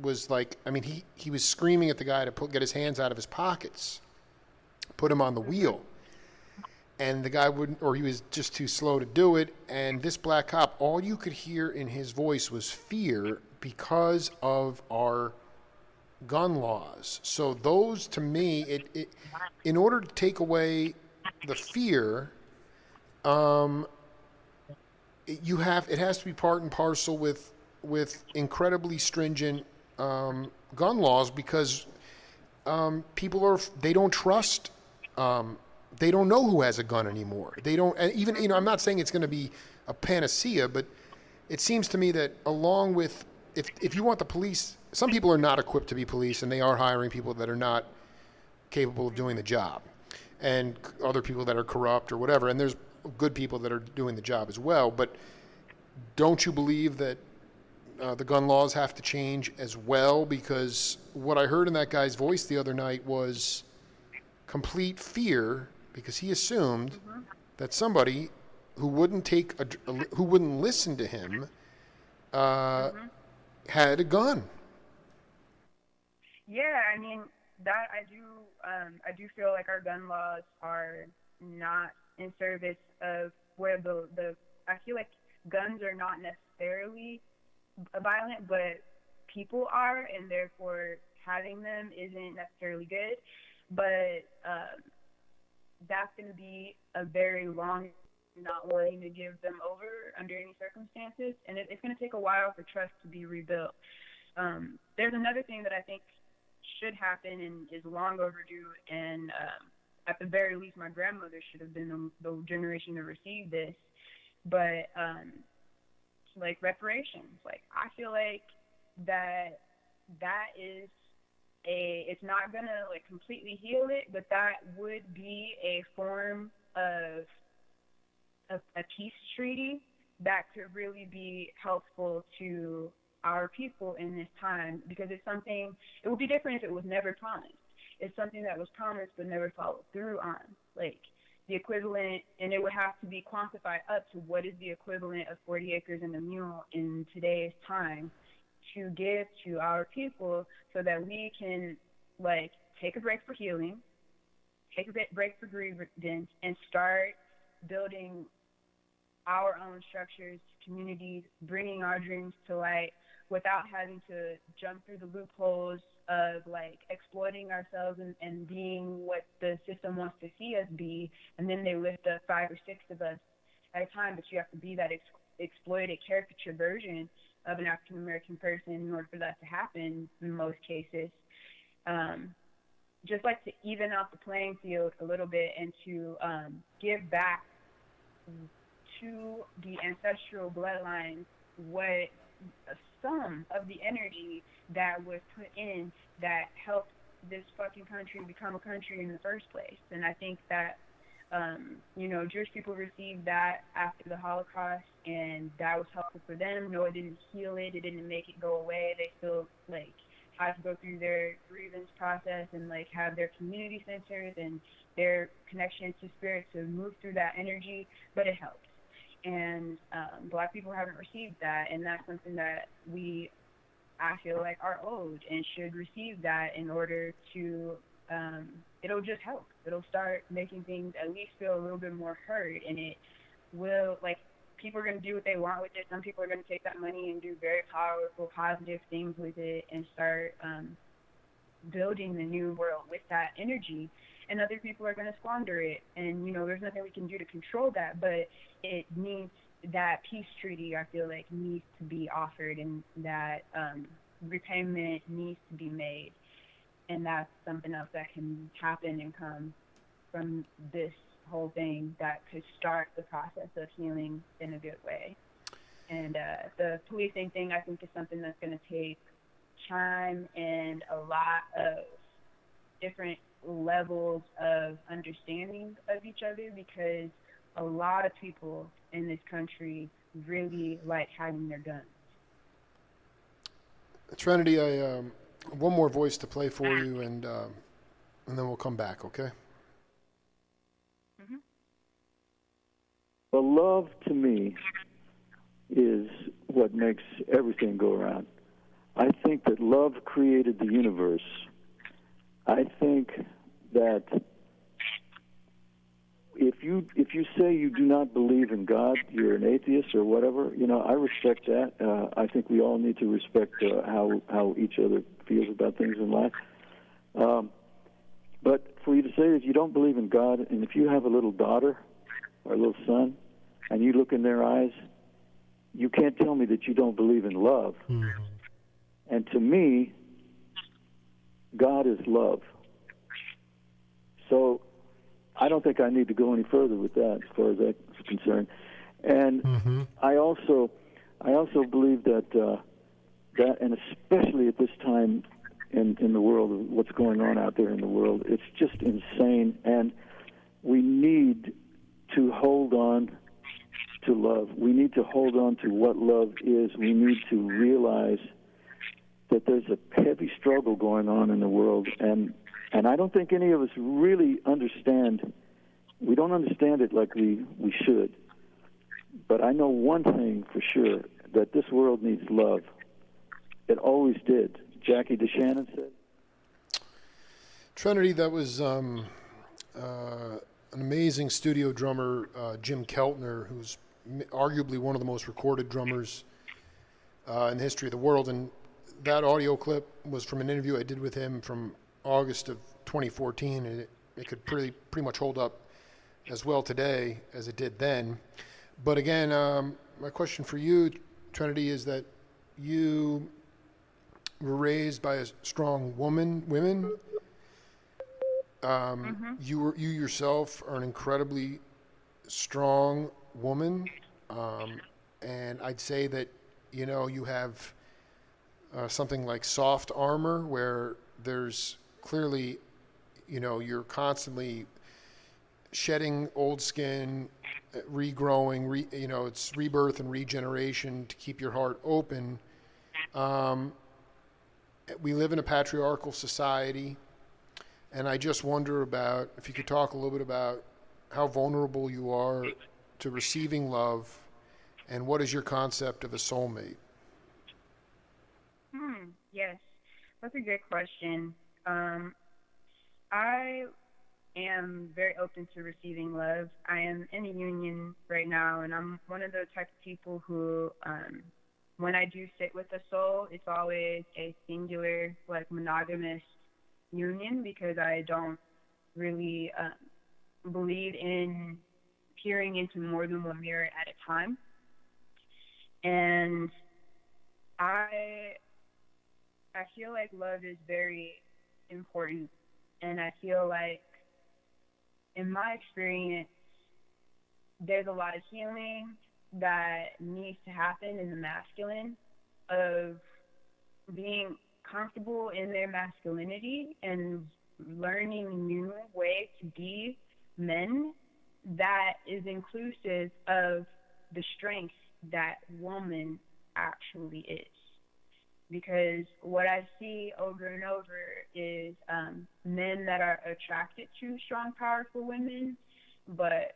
was like, I mean, he was screaming at the guy to get his hands out of his pockets, put him on the wheel. And the guy wouldn't, or he was just too slow to do it. And this black cop, all you could hear in his voice was fear because of our gun laws. So those, to me, in order to take away the fear, it has to be part and parcel with incredibly stringent gun laws, because people they don't trust. They don't know who has a gun anymore. They don't, and even, I'm not saying it's going to be a panacea, but it seems to me that along with, if you want the police, some people are not equipped to be police, and they are hiring people that are not capable of doing the job, and other people that are corrupt or whatever, and there's good people that are doing the job as well. But don't you believe that the gun laws have to change as well? Because what I heard in that guy's voice the other night was complete fear, because he assumed that somebody who wouldn't who wouldn't listen to him had a gun. Yeah, I mean, that I do feel like our gun laws are not in service of where I feel like guns are not necessarily violent, but people are, and therefore having them isn't necessarily good. But that's going to be a very long not wanting to give them over under any circumstances, and it's going to take a while for trust to be rebuilt. There's another thing that I think should happen and is long overdue, and at the very least, my grandmother should have been the generation to receive this. But like reparations, like, I feel like that is it's not gonna like completely heal it, but that would be a form of a peace treaty that could really be helpful to our people in this time, because it would be different if it was never promised. It's something that was promised but never followed through on. Like, the equivalent, and it would have to be quantified up to what is the equivalent of 40 acres and a mule in today's time to give to our people, so that we can, like, take a break for healing, take a break for grievance, and start building our own structures, communities, bringing our dreams to light without having to jump through the loopholes of like exploiting ourselves and being what the system wants to see us be. And then they lift up 5 or 6 of us at a time, but you have to be that exploited caricature version of an African American person in order for that to happen in most cases. Just like to even out the playing field a little bit and to give back to the ancestral bloodlines what some of the energy that was put in that helped this fucking country become a country in the first place. And I think that Jewish people received that after the Holocaust, and that was helpful for them. No, it didn't heal it. It didn't make it go away. They still had to go through their grievance process and have their community centers and their connection to spirit to move through that energy. But it helped. And Black people haven't received that, and that's something that I feel like are owed and should receive that in order to. It'll just help. It'll start making things at least feel a little bit more heard, and it will, people are going to do what they want with it. Some people are going to take that money and do very powerful, positive things with it and start building the new world with that energy. And other people are going to squander it. And, there's nothing we can do to control that, but it needs, that peace treaty, I feel like, needs to be offered, and that repayment needs to be made. And that's something else that can happen and come from this whole thing that could start the process of healing in a good way. And the policing thing, I think, is something that's going to take time and a lot of different levels of understanding of each other, because a lot of people in this country really like having their guns. Treneti, I one more voice to play for you, and then we'll come back, okay? Mm-hmm. Well, love to me is what makes everything go around. I think that love created the universe. I think that if you say you do not believe in God, you're an atheist or whatever, I respect that. I think we all need to respect how each other feels about things in life. But for you to say that you don't believe in God, and if you have a little daughter or a little son, and you look in their eyes, you can't tell me that you don't believe in love. Mm-hmm. And to me, God is love. So I don't think I need to go any further with that as far as that's concerned. And Mm-hmm. I also believe that and especially at this time in the world, of what's going on out there in the world, it's just insane. And we need to hold on to love. We need to hold on to what love is. We need to realize that there's a heavy struggle going on in the world, and I don't think any of us really understand. We don't understand it like we should. But I know one thing for sure, that this world needs love. It always did. Jackie DeShannon said. Treneti, that was an amazing studio drummer, Jim Keltner, who's arguably one of the most recorded drummers in the history of the world. And that audio clip was from an interview I did with him from August of 2014, and it could pretty much hold up as well today as it did then. But again, my question for you, Treneti, is that you were raised by a strong women. Mm-hmm. You yourself are an incredibly strong woman, and I'd say that you have something like soft armor, where there's clearly you're constantly shedding old skin, regrowing, it's rebirth and regeneration to keep your heart open. We live in a patriarchal society, and I just wonder about if you could talk a little bit about how vulnerable you are to receiving love, and what is your concept of a soulmate? Yes, that's a good question. I am very open to receiving love. I am in a union right now, and I'm one of those type of people who, when I do sit with a soul, it's always a singular, like monogamous union because I don't really believe in peering into more than one mirror at a time. And I I feel like love is very important, and I feel like in my experience, there's a lot of healing that needs to happen in the masculine of being comfortable in their masculinity and learning new ways to be men that is inclusive of the strength that woman actually is. Because what I see over and over is men that are attracted to strong, powerful women, but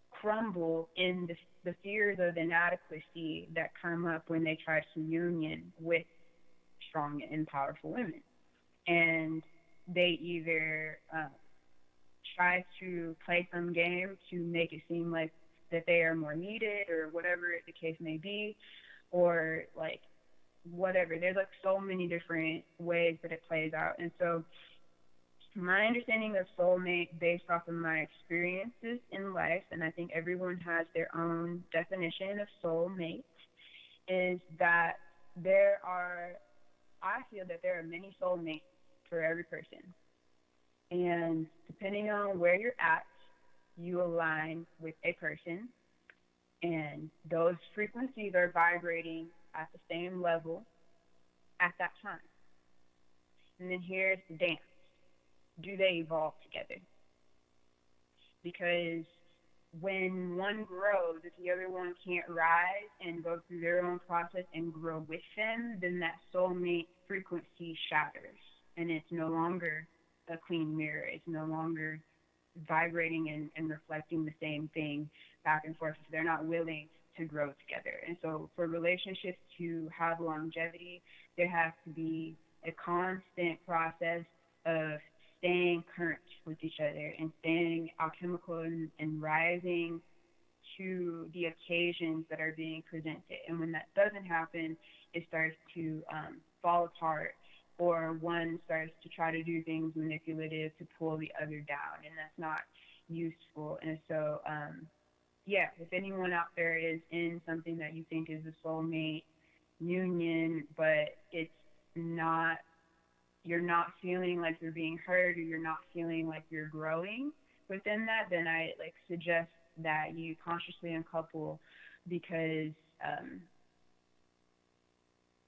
crumble in the fears of inadequacy that come up when they try to union with strong and powerful women. And they either try to play some game to make it seem like that they are more needed or whatever the case may be, or like whatever. There's like so many different ways that it plays out. And so my understanding of soulmate based off of my experiences in life, and I think everyone has their own definition of soulmate, is that I feel that there are many soulmates for every person. And depending on where you're at, you align with a person, and those frequencies are vibrating at the same level at that time. And then here's the dance. Do they evolve together? Because when one grows, if the other one can't rise and go through their own process and grow with them, then that soulmate frequency shatters. And it's no longer a clean mirror. It's no longer vibrating and reflecting the same thing back and forth if they're not willing to grow together. And so for relationships to have longevity, there has to be a constant process of staying current with each other and staying alchemical and rising to the occasions that are being presented. And when that doesn't happen, it starts to fall apart, or one starts to try to do things manipulative to pull the other down, and that's not useful. And so, if anyone out there is in something that you think is a soulmate union, but it's not, you're not feeling like you're being heard, or you're not feeling like you're growing within that, then I suggest that you consciously uncouple, because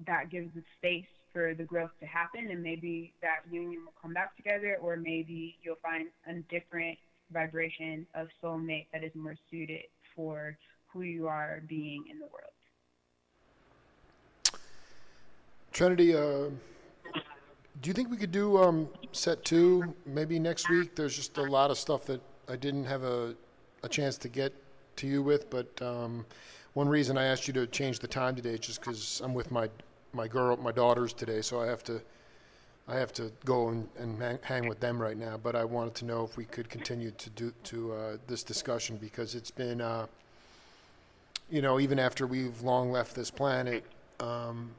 that gives the space for the growth to happen, and maybe that union will come back together, or maybe you'll find a different vibration of soulmate that is more suited for who you are being in the world. Treneti, do you think we could do set 2 maybe next week? There's just a lot of stuff that I didn't have a chance to get to you with, but one reason I asked you to change the time today is just because I'm with my daughters today, so I have to go and hang with them right now. But I wanted to know if we could continue to do this discussion, because it's been even after we've long left this planet, I've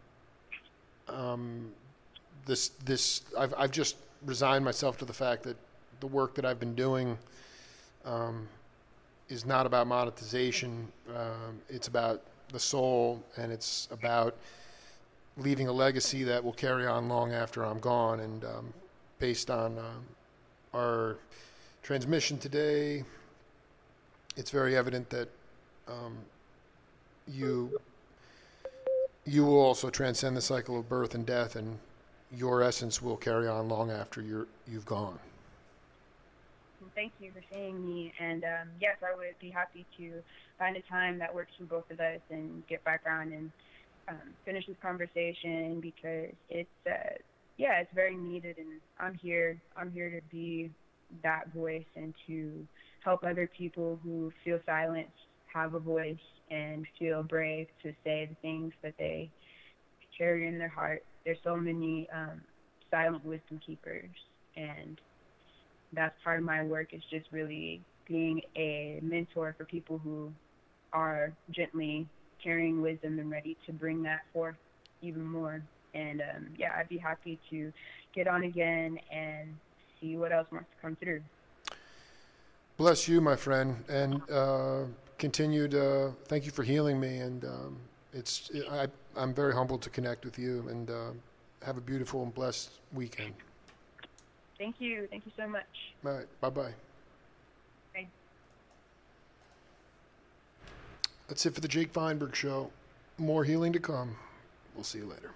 just resigned myself to the fact that the work that I've been doing is not about monetization. It's about the soul, and it's about leaving a legacy that will carry on long after I'm gone. And based on our transmission today, it's very evident that you will also transcend the cycle of birth and death, and your essence will carry on long after you've gone. Thank you for seeing me, and yes, I would be happy to find a time that works for both of us and get back on and finish this conversation, because it's very needed, and I'm here to be that voice and to help other people who feel silenced have a voice and feel brave to say the things that they carry in their heart. There's so many silent wisdom keepers, and that's part of my work, is just really being a mentor for people who are gently carrying wisdom and ready to bring that forth even more. And yeah, I'd be happy to get on again and see what else wants to come through. Bless you, my friend, and continued. Thank you for healing me, and I'm very humbled to connect with you. And have a beautiful and blessed weekend. Thank you. Thank you so much. All right, bye bye. Bye. That's it for the Jake Feinberg Show. More healing to come. We'll see you later.